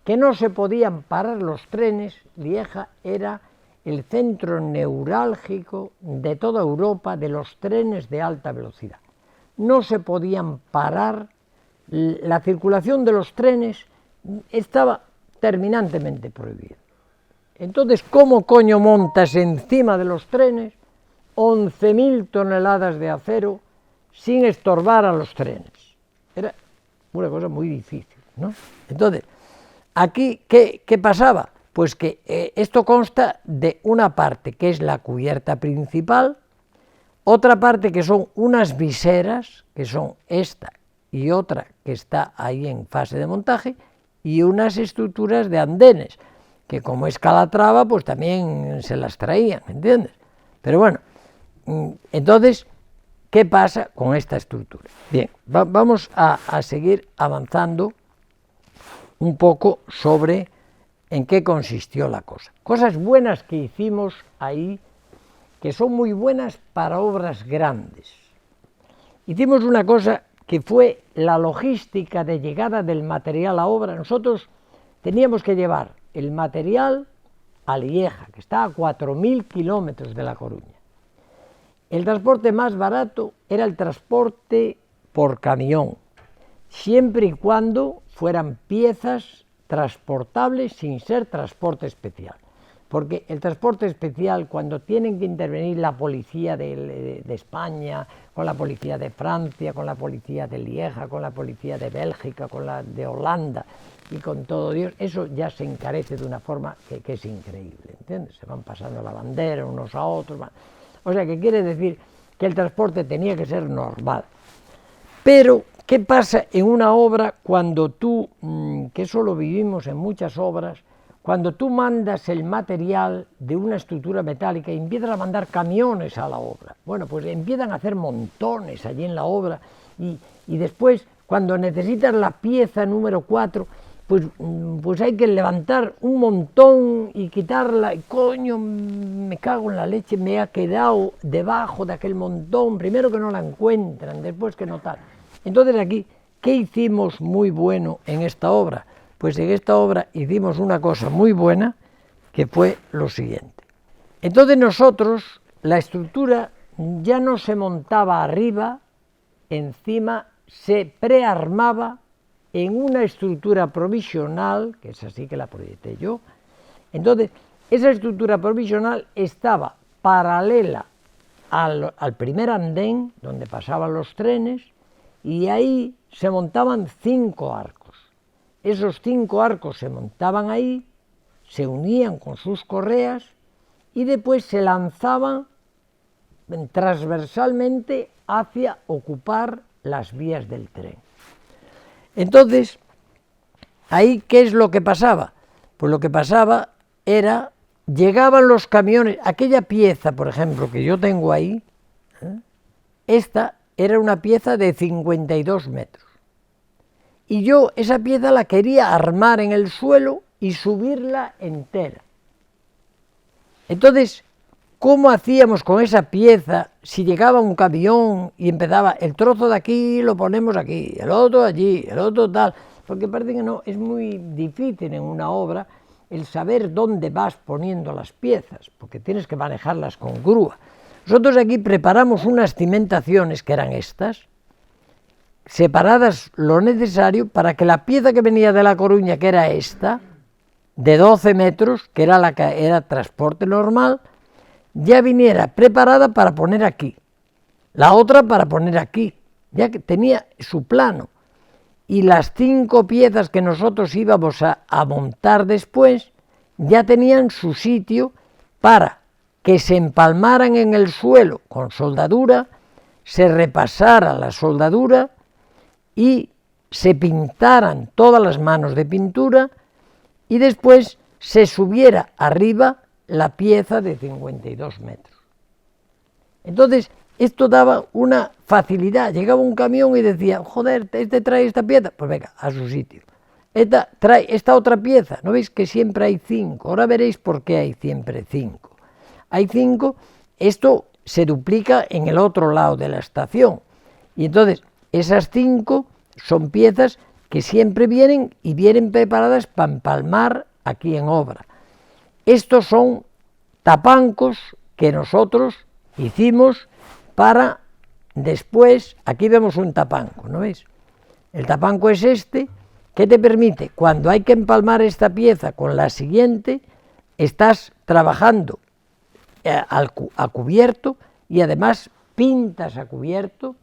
que no se podían parar los trenes. Lieja era el centro neurálgico de toda Europa de los trenes de alta velocidad. No se podían parar, la circulación de los trenes estaba terminantemente prohibida. Entonces, ¿cómo coño montas encima de los trenes 11.000 toneladas de acero sin estorbar a los trenes? Era una cosa muy difícil, ¿no? Entonces, aquí, ¿qué pasaba? Pues que esto consta de una parte que es la cubierta principal, otra parte que son unas viseras, que son esta y otra que está ahí en fase de montaje, y unas estructuras de andenes, que como es Calatrava, pues también se las traían, ¿entiendes? Pero bueno, entonces, ¿qué pasa con esta estructura? Bien, vamos a seguir avanzando un poco sobre en qué consistió la cosa. Cosas buenas que hicimos ahí, que son muy buenas para obras grandes. Hicimos una cosa que fue la logística de llegada del material a obra. Nosotros teníamos que llevar el material a Lieja, que está a 4.000 kilómetros de La Coruña. El transporte más barato era el transporte por camión, siempre y cuando fueran piezas transportables sin ser transporte especial. Porque el transporte especial, cuando tienen que intervenir la policía de España, con la policía de Francia, con la policía de Lieja, con la policía de Bélgica, con la de Holanda y con todo Dios, eso ya se encarece de una forma que es increíble, ¿entiendes? Se van pasando la bandera unos a otros. O sea, que quiere decir que el transporte tenía que ser normal. Pero, ¿qué pasa en una obra cuando tú, que eso lo vivimos en muchas obras, cuando tú mandas el material de una estructura metálica y empiezas a mandar camiones a la obra? Bueno, pues empiezan a hacer montones allí en la obra y después, cuando necesitas la pieza número 4, pues hay que levantar un montón y quitarla, y coño, me cago en la leche, me ha quedado debajo de aquel montón, primero que no la encuentran, después que no tal. Entonces aquí, ¿qué hicimos muy bueno en esta obra? Pues en esta obra hicimos una cosa muy buena, que fue lo siguiente. Entonces nosotros, la estructura ya no se montaba arriba, encima se prearmaba en una estructura provisional, que es así que la proyecté yo. Entonces, esa estructura provisional estaba paralela al primer andén, donde pasaban los trenes, y ahí se montaban 5 arcos. Esos 5 arcos se montaban ahí, se unían con sus correas y después se lanzaban transversalmente hacia ocupar las vías del tren. Entonces, ahí, ¿qué es lo que pasaba? Pues lo que pasaba era, llegaban los camiones, aquella pieza, por ejemplo, que yo tengo ahí, esta era una pieza de 52 metros. Y yo esa pieza la quería armar en el suelo y subirla entera. Entonces, ¿cómo hacíamos con esa pieza si llegaba un camión y empezaba el trozo de aquí, lo ponemos aquí, el otro allí, el otro tal? Porque parece que no, es muy difícil en una obra el saber dónde vas poniendo las piezas, porque tienes que manejarlas con grúa. Nosotros aquí preparamos unas cimentaciones que eran estas, separadas lo necesario para que la pieza que venía de La Coruña, que era esta, de 12 metros, que era la que era transporte normal, ya viniera preparada para poner aquí, la otra para poner aquí, ya que tenía su plano. Y las 5 piezas que nosotros íbamos a montar después, ya tenían su sitio para que se empalmaran en el suelo con soldadura, se repasara la soldadura y se pintaran todas las manos de pintura y después se subiera arriba la pieza de 52 metros. Entonces, esto daba una facilidad. Llegaba un camión y decía, joder, este trae esta pieza, pues venga, a su sitio. Esta trae esta otra pieza, ¿no veis que siempre hay 5? Ahora veréis por qué hay siempre 5. Hay 5, esto se duplica en el otro lado de la estación. Y entonces, esas 5 son piezas que siempre vienen y vienen preparadas para empalmar aquí en obra. Estos son tapancos que nosotros hicimos para después, aquí vemos un tapanco, ¿no veis? El tapanco es este, que te permite, cuando hay que empalmar esta pieza con la siguiente, estás trabajando a cubierto y además pintas a cubierto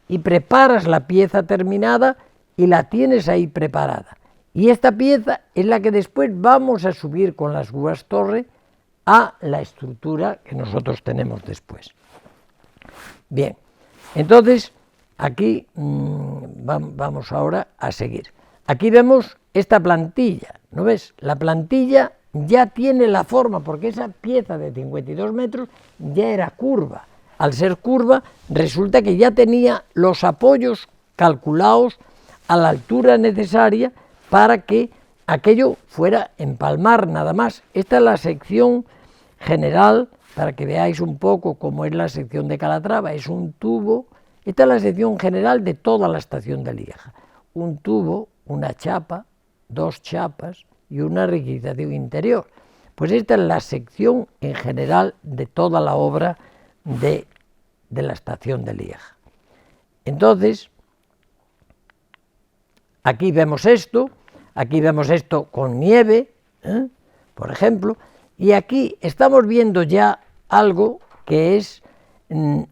y preparas la pieza terminada y la tienes ahí preparada. Y esta pieza es la que después vamos a subir con las grúas torre a la estructura que nosotros tenemos después. Bien, entonces aquí vamos ahora a seguir. Aquí vemos esta plantilla, ¿no ves? La plantilla ya tiene la forma, porque esa pieza de 52 metros ya era curva. Al ser curva, resulta que ya tenía los apoyos calculados a la altura necesaria para que aquello fuera empalmar nada más. Esta es la sección general, para que veáis un poco cómo es la sección de Calatrava, es un tubo. Esta es la sección general de toda la estación de Lieja. Un tubo, una chapa, dos chapas y una rigidización interior. Pues esta es la sección en general de toda la obra de la estación de Lieja. Entonces, aquí vemos esto con nieve, por ejemplo, y aquí estamos viendo ya algo que es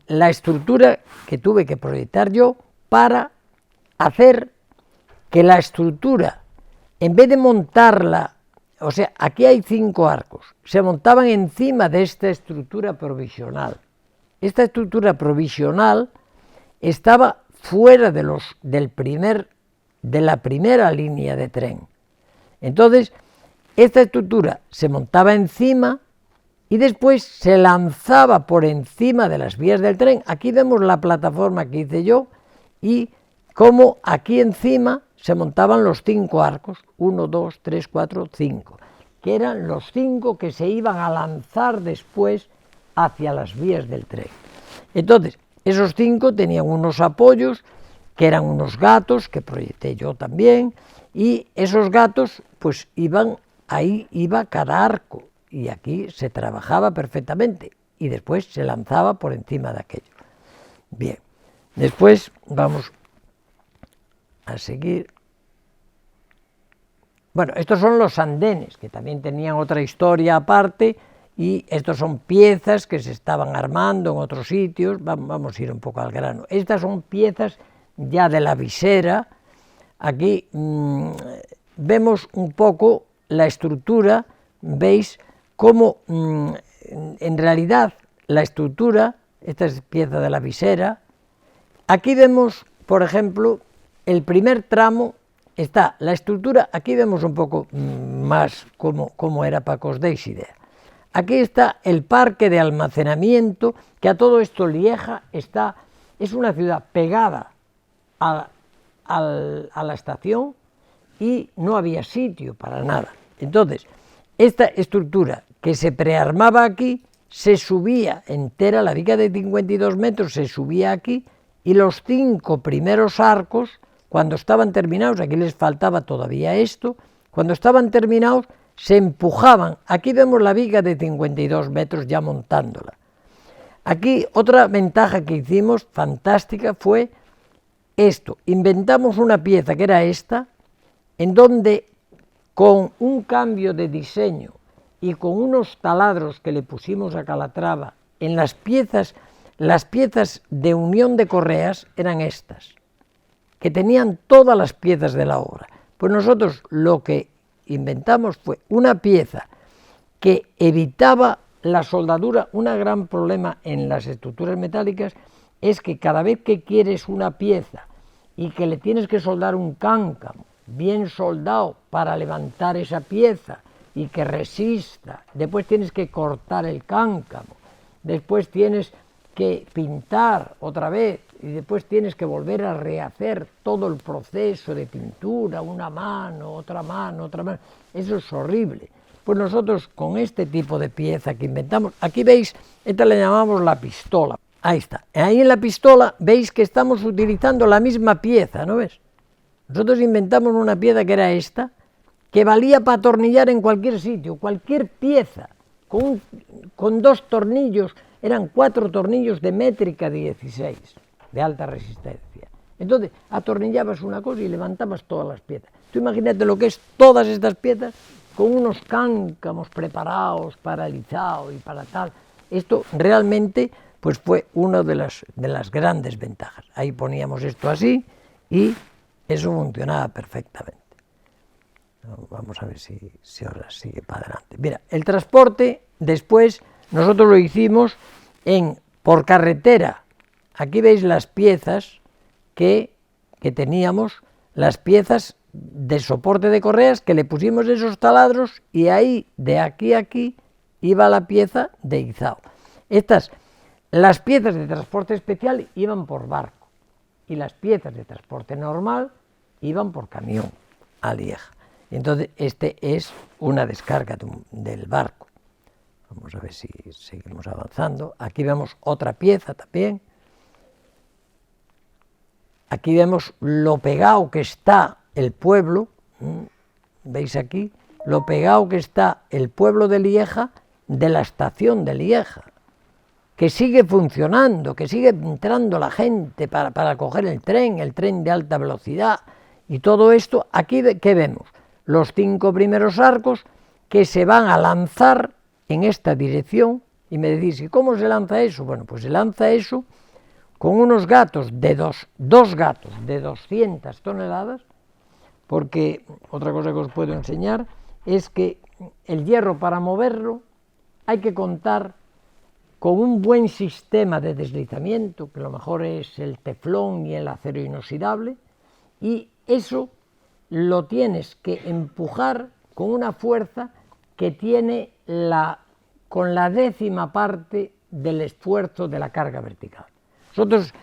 la estructura que tuve que proyectar yo para hacer que la estructura, en vez de montarla, o sea, aquí hay 5 arcos, se montaban encima de esta estructura provisional. Esta estructura provisional estaba fuera de la primera línea de tren. Entonces, esta estructura se montaba encima y después se lanzaba por encima de las vías del tren. Aquí vemos la plataforma que hice yo y cómo aquí encima se montaban los 5 arcos, 1, 2, 3, 4, 5, que eran los 5 que se iban a lanzar después hacia las vías del tren. Entonces, esos 5 tenían unos apoyos, que eran unos gatos, que proyecté yo también, y esos gatos, pues ahí iba cada arco, y aquí se trabajaba perfectamente, y después se lanzaba por encima de aquello. Bien, después vamos a seguir. Bueno, estos son los andenes, que también tenían otra historia aparte, y estos son piezas que se estaban armando en otros sitios. Vamos a ir un poco al grano. Estas son piezas ya de la visera. Aquí vemos un poco la estructura, veis cómo en realidad la estructura, esta es pieza de la visera. Aquí vemos, por ejemplo, el primer tramo. Está la estructura, aquí vemos un poco más cómo era para que os deis idea. Aquí está el parque de almacenamiento, que a todo esto Lieja es una ciudad pegada a la estación y no había sitio para nada. Entonces, esta estructura que se prearmaba aquí, se subía entera, la viga de 52 metros se subía aquí, y los 5 primeros arcos, cuando estaban terminados, aquí les faltaba todavía esto, cuando estaban terminados se empujaban. Aquí vemos la viga de 52 metros ya montándola. Aquí otra ventaja que hicimos, fantástica, fue esto. Inventamos una pieza que era esta, en donde con un cambio de diseño y con unos taladros que le pusimos a Calatrava en las piezas de unión de correas eran estas, que tenían todas las piezas de la obra. Pues nosotros lo que inventamos fue una pieza que evitaba la soldadura. Un gran problema en las estructuras metálicas es que cada vez que quieres una pieza y que le tienes que soldar un cáncamo bien soldado para levantar esa pieza y que resista, después tienes que cortar el cáncamo, después tienes que pintar otra vez y después tienes que volver a rehacer todo el proceso de pintura, una mano, otra mano, otra mano. Eso es horrible. Pues nosotros con este tipo de pieza que inventamos, aquí veis, esta le llamamos la pistola. Ahí está. Ahí en la pistola veis que estamos utilizando la misma pieza, ¿no ves? Nosotros inventamos una pieza que era esta, que valía para atornillar en cualquier sitio, cualquier pieza, con 2 tornillos, eran 4 tornillos de métrica 16, de alta resistencia. Entonces, atornillabas una cosa y levantabas todas las piezas. Tú imagínate lo que es todas estas piezas con unos cáncamos preparados, paralizados y para tal. Esto realmente pues fue una de las grandes ventajas. Ahí poníamos esto así y eso funcionaba perfectamente. Vamos a ver si ahora sigue para adelante. Mira, el transporte después nosotros lo hicimos por carretera. Aquí veis las piezas que teníamos, las piezas de soporte de correas que le pusimos esos taladros y ahí, de aquí a aquí, iba la pieza de izado. Las piezas de transporte especial iban por barco y las piezas de transporte normal iban por camión a Lieja. Entonces, este es una descarga del barco. Vamos a ver si seguimos avanzando. Aquí vemos otra pieza también. Aquí vemos lo pegado que está el pueblo. ¿Veis aquí? Lo pegado que está el pueblo de Lieja de la estación de Lieja, que sigue funcionando, que sigue entrando la gente para coger el tren de alta velocidad y todo esto. Aquí, ¿qué vemos? Los 5 primeros arcos que se van a lanzar en esta dirección. Y me decís, ¿y cómo se lanza eso? Bueno, pues se lanza eso con unos gatos dos gatos de 200 toneladas, porque otra cosa que os puedo enseñar es que el hierro, para moverlo, hay que contar con un buen sistema de deslizamiento, que lo mejor es el teflón y el acero inoxidable, y eso lo tienes que empujar con una fuerza que tiene con la 10ª parte del esfuerzo de la carga vertical. Nosotros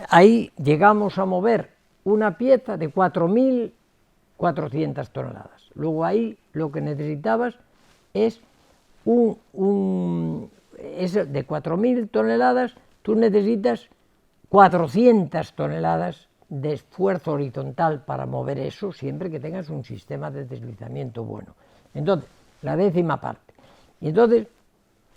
ahí llegamos a mover una pieza de 4.400 toneladas. Luego ahí lo que necesitabas es de 4.000 toneladas, tú necesitas 400 toneladas de esfuerzo horizontal para mover eso, siempre que tengas un sistema de deslizamiento bueno. Entonces, la 10ª parte. Y entonces,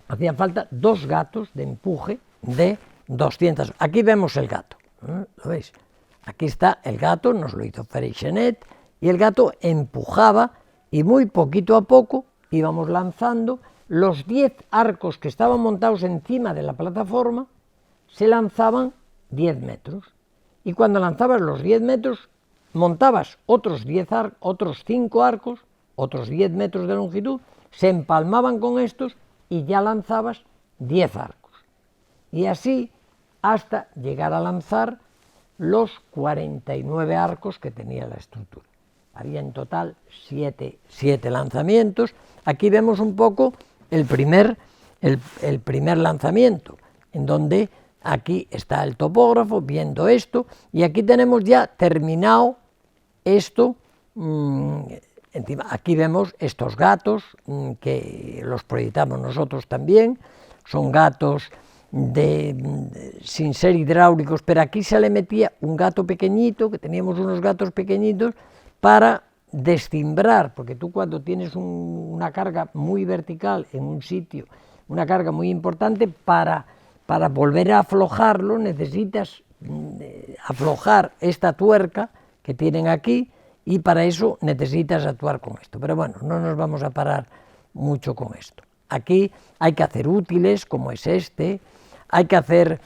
hacían falta 2 gatos de empuje de 200. Aquí vemos el gato, ¿lo veis? Aquí está el gato, nos lo hizo Freixenet, y el gato empujaba, y muy poquito a poco íbamos lanzando los 10 arcos que estaban montados encima de la plataforma. Se lanzaban 10 metros, y cuando lanzabas los 10 metros, montabas otros 5 arcos, otros 10 metros de longitud, se empalmaban con estos y ya lanzabas 10 arcos. Y así hasta llegar a lanzar los 49 arcos que tenía la estructura. Había en total 7 lanzamientos. Aquí vemos un poco el primer lanzamiento, en donde aquí está el topógrafo viendo esto, y aquí tenemos ya terminado esto. Encima, aquí vemos estos gatos, que los proyectamos nosotros también. Son gatos sin ser hidráulicos, pero aquí se le metía un gato pequeñito, que teníamos unos gatos pequeñitos para descimbrar, porque tú cuando tienes una carga muy vertical en un sitio, una carga muy importante, para volver a aflojarlo necesitas aflojar esta tuerca que tienen aquí, y para eso necesitas actuar con esto. Pero bueno, no nos vamos a parar mucho con esto. Aquí hay que hacer útiles, como es este, hay que hacer,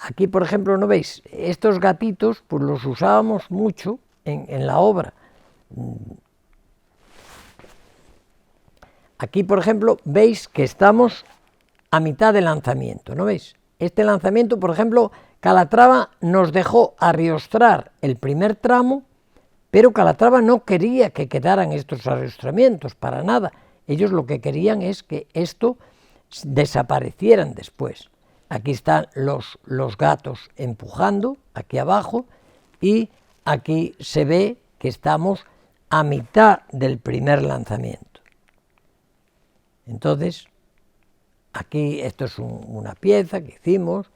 aquí por ejemplo, ¿no veis? Estos gatitos pues los usábamos mucho en la obra. Aquí por ejemplo veis que estamos a mitad de lanzamiento, ¿no veis? Este lanzamiento, por ejemplo, Calatrava nos dejó arriostrar el primer tramo, pero Calatrava no quería que quedaran estos arriostramientos, para nada. Ellos lo que querían es que esto desaparecieran después. Aquí están los gatos empujando, aquí abajo, y aquí se ve que estamos a mitad del primer lanzamiento. Entonces, aquí esto es una pieza que hicimos.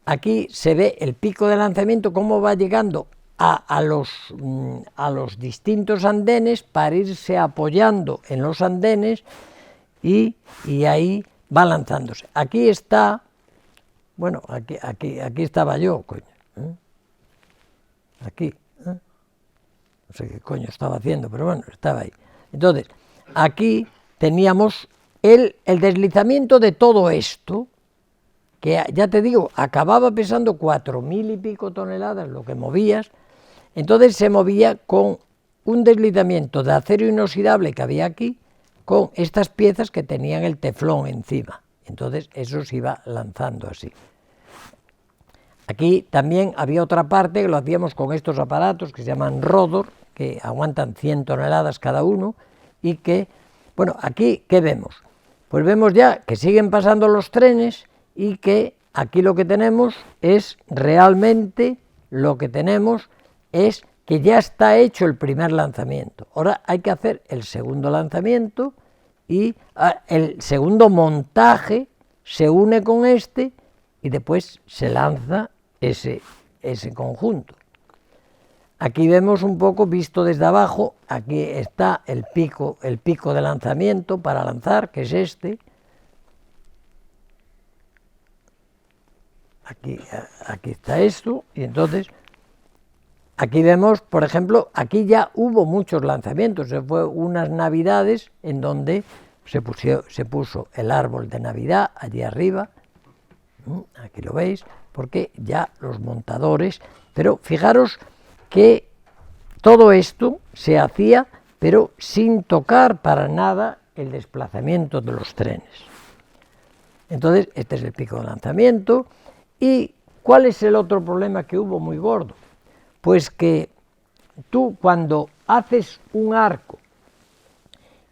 Aquí se ve el pico de lanzamiento, cómo va llegando a los distintos andenes para irse apoyando en los andenes, y ahí va lanzándose. Aquí está, bueno, aquí estaba yo, coño, aquí, no sé qué coño estaba haciendo, pero bueno, estaba ahí. Entonces, aquí teníamos el deslizamiento de todo esto, que ya te digo, acababa pesando 4.000 y pico toneladas lo que movías. Entonces se movía con un deslizamiento de acero inoxidable que había aquí, con estas piezas que tenían el teflón encima. Entonces eso se iba lanzando así. Aquí también había otra parte que lo hacíamos con estos aparatos que se llaman Rodor, que aguantan 100 toneladas cada uno, y que, bueno, aquí, ¿qué vemos? Pues vemos ya que siguen pasando los trenes, y que aquí lo que tenemos es realmente, que ya está hecho el primer lanzamiento. Ahora hay que hacer el segundo lanzamiento y el segundo montaje se une con este y después se lanza ese conjunto. Aquí vemos un poco visto desde abajo, aquí está el pico de lanzamiento para lanzar, que es este. Aquí está esto, y entonces aquí vemos, por ejemplo, aquí ya hubo muchos lanzamientos, fue unas navidades en donde se puso el árbol de Navidad allí arriba, aquí lo veis, porque ya los montadores, pero fijaros que todo esto se hacía, pero sin tocar para nada el desplazamiento de los trenes. Entonces, este es el pico de lanzamiento. ¿Y cuál es el otro problema que hubo muy gordo? Pues que tú cuando haces un arco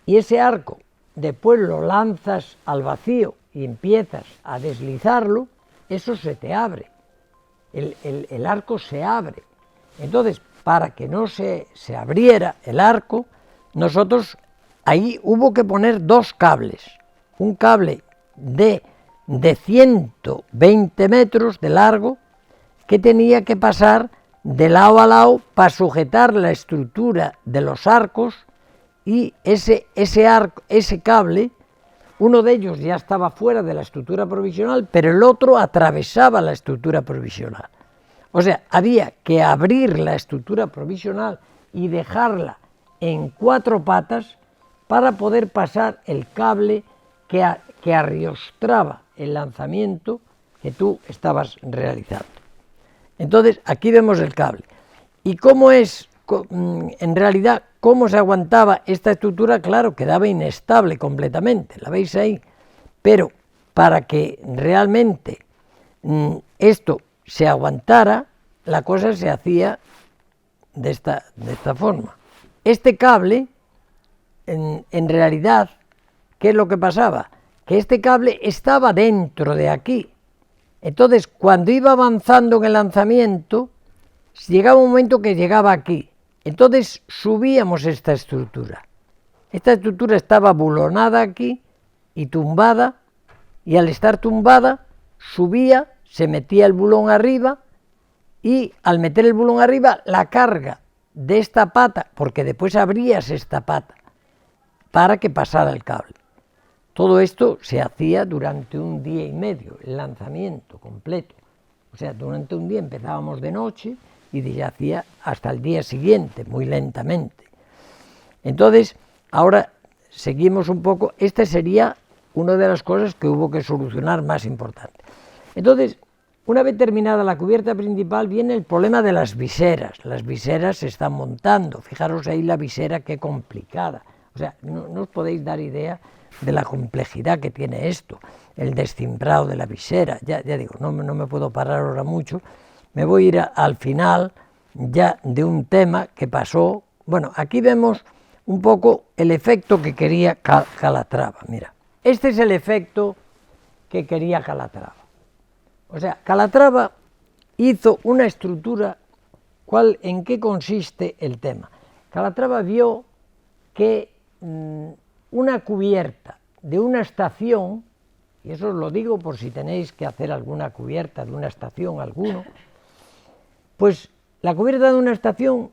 y ese arco después lo lanzas al vacío y empiezas a deslizarlo, eso se te abre, el arco se abre. Entonces, para que no se abriera el arco, nosotros ahí hubo que poner dos cables, un cable de 120 metros de largo que tenía que pasar de lado a lado para sujetar la estructura de los arcos, y ese cable, uno de ellos ya estaba fuera de la estructura provisional, pero el otro atravesaba la estructura provisional. O sea, había que abrir la estructura provisional y dejarla en 4 patas para poder pasar el cable que arriostraba el lanzamiento que tú estabas realizando. Entonces, aquí vemos el cable. ¿Y cómo es, en realidad, cómo se aguantaba esta estructura? Claro, quedaba inestable completamente, la veis ahí. Pero para que realmente esto se aguantara, la cosa se hacía de esta forma. Este cable, en realidad, ¿qué es lo que pasaba? Que este cable estaba dentro de aquí. Entonces, cuando iba avanzando en el lanzamiento, llegaba un momento que llegaba aquí. Entonces, subíamos esta estructura. Esta estructura estaba bulonada aquí y tumbada, y al estar tumbada, subía, se metía el bulón arriba, y al meter el bulón arriba, la carga de esta pata, porque después abrías esta pata para que pasara el cable. Todo esto se hacía durante un día y medio, el lanzamiento completo. O sea, durante un día empezábamos de noche y se hacía hasta el día siguiente, muy lentamente. Entonces, ahora seguimos un poco. Esta sería una de las cosas que hubo que solucionar más importante. Entonces, una vez terminada la cubierta principal, viene el problema de las viseras. Las viseras se están montando. Fijaros ahí la visera, qué complicada. O sea, no os podéis dar idea de la complejidad que tiene esto, el descimbrado de la visera. Ya digo, no me puedo parar ahora mucho. Me voy a ir al final ya de un tema que pasó. Bueno, aquí vemos un poco el efecto que quería Calatrava. Mira, este es el efecto que quería Calatrava. O sea, Calatrava hizo una estructura. ¿En qué consiste el tema? Calatrava vio que una cubierta de una estación, y eso os lo digo por si tenéis que hacer alguna cubierta de una estación, pues la cubierta de una estación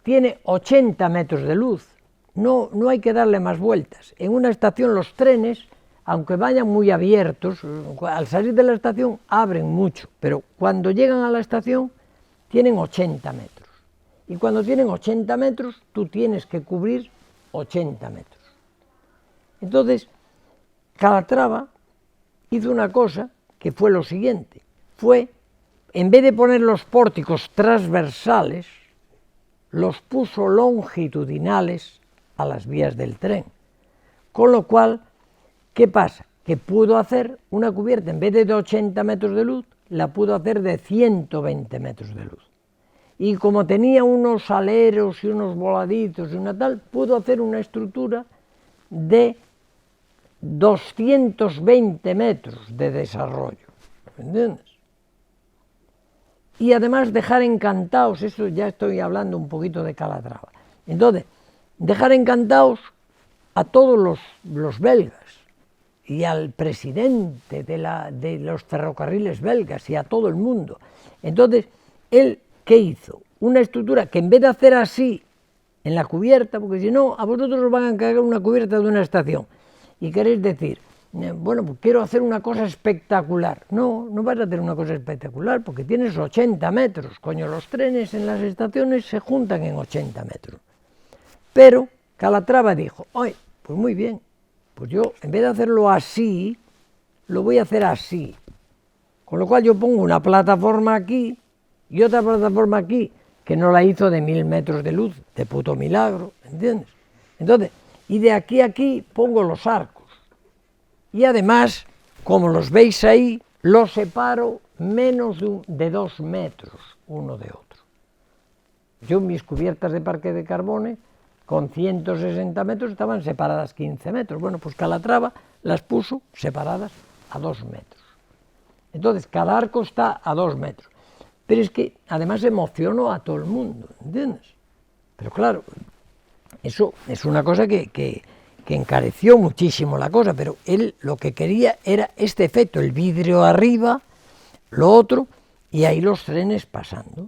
tiene 80 metros de luz, no hay que darle más vueltas. En una estación los trenes, aunque vayan muy abiertos, al salir de la estación abren mucho, pero cuando llegan a la estación tienen 80 metros. Y cuando tienen 80 metros, tú tienes que cubrir 80 metros. Entonces, Calatrava hizo una cosa que fue lo siguiente, en vez de poner los pórticos transversales, los puso longitudinales a las vías del tren. Con lo cual, ¿qué pasa? Que pudo hacer una cubierta, en vez de 80 metros de luz, la pudo hacer de 120 metros de luz. Y como tenía unos aleros y unos voladitos y una tal, pudo hacer una estructura de 220 metros de desarrollo, ¿entiendes? y además dejar encantados, eso ya estoy hablando un poquito de Calatrava. Entonces, dejar encantados a todos los belgas y al presidente de los ferrocarriles belgas y a todo el mundo. Entonces, él, ¿qué hizo? Una estructura que en vez de hacer así en la cubierta, porque si no, a vosotros os van a encargar una cubierta de una estación y queréis decir, bueno, pues quiero hacer una cosa espectacular. No, no vas a hacer una cosa espectacular porque tienes 80 metros, coño, los trenes en las estaciones se juntan en 80 metros. Pero Calatrava dijo, oye, pues muy bien, pues yo en vez de hacerlo así, lo voy a hacer así. Con lo cual yo pongo una plataforma aquí y otra plataforma aquí, que no la hizo de 1000 metros de luz, de puto milagro, ¿entiendes? Entonces, y de aquí a aquí pongo los arcos. Y además, como los veis ahí, los separo menos de 2 metros uno de otro. Yo mis cubiertas de parque de Carbone, con 160 metros, estaban separadas 15 metros. Bueno, pues Calatrava las puso separadas a 2 metros. Entonces, cada arco está a 2 metros. Pero es que además emocionó a todo el mundo, ¿entiendes? Pero claro, eso es una cosa que encareció muchísimo la cosa, pero él lo que quería era este efecto, el vidrio arriba, lo otro, y ahí los trenes pasando.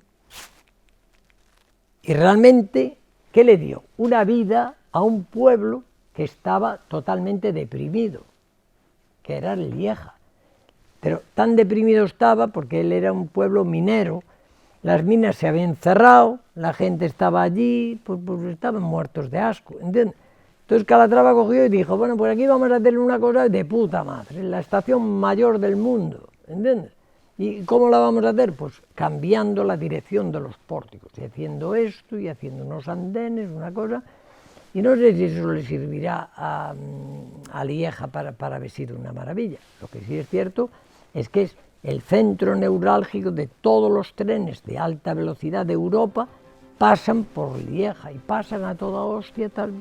Y realmente, ¿qué le dio? Una vida a un pueblo que estaba totalmente deprimido, que era Lieja. Pero tan deprimido estaba porque él era un pueblo minero, las minas se habían cerrado, la gente estaba allí, pues estaban muertos de asco, ¿entiendes? Entonces Calatrava cogió y dijo, bueno, pues aquí vamos a hacer una cosa de puta madre, la estación mayor del mundo, ¿entiendes? ¿Y cómo la vamos a hacer? Pues cambiando la dirección de los pórticos, y haciendo esto, y haciendo unos andenes, una cosa, y no sé si eso le servirá a Lieja para haber sido una maravilla. Lo que sí es cierto es que es el centro neurálgico de todos los trenes de alta velocidad de Europa, pasan por Lieja y pasan a toda hostia, tal,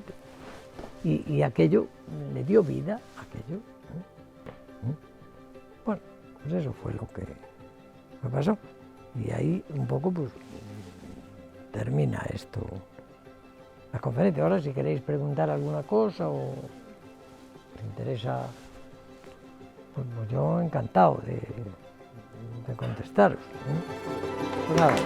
y aquello le dio vida, aquello. Bueno, pues eso fue lo que pasó. Y ahí un poco pues termina esto, la conferencia. Ahora si queréis preguntar alguna cosa o os interesa, pues yo encantado de contestaros. Pues nada,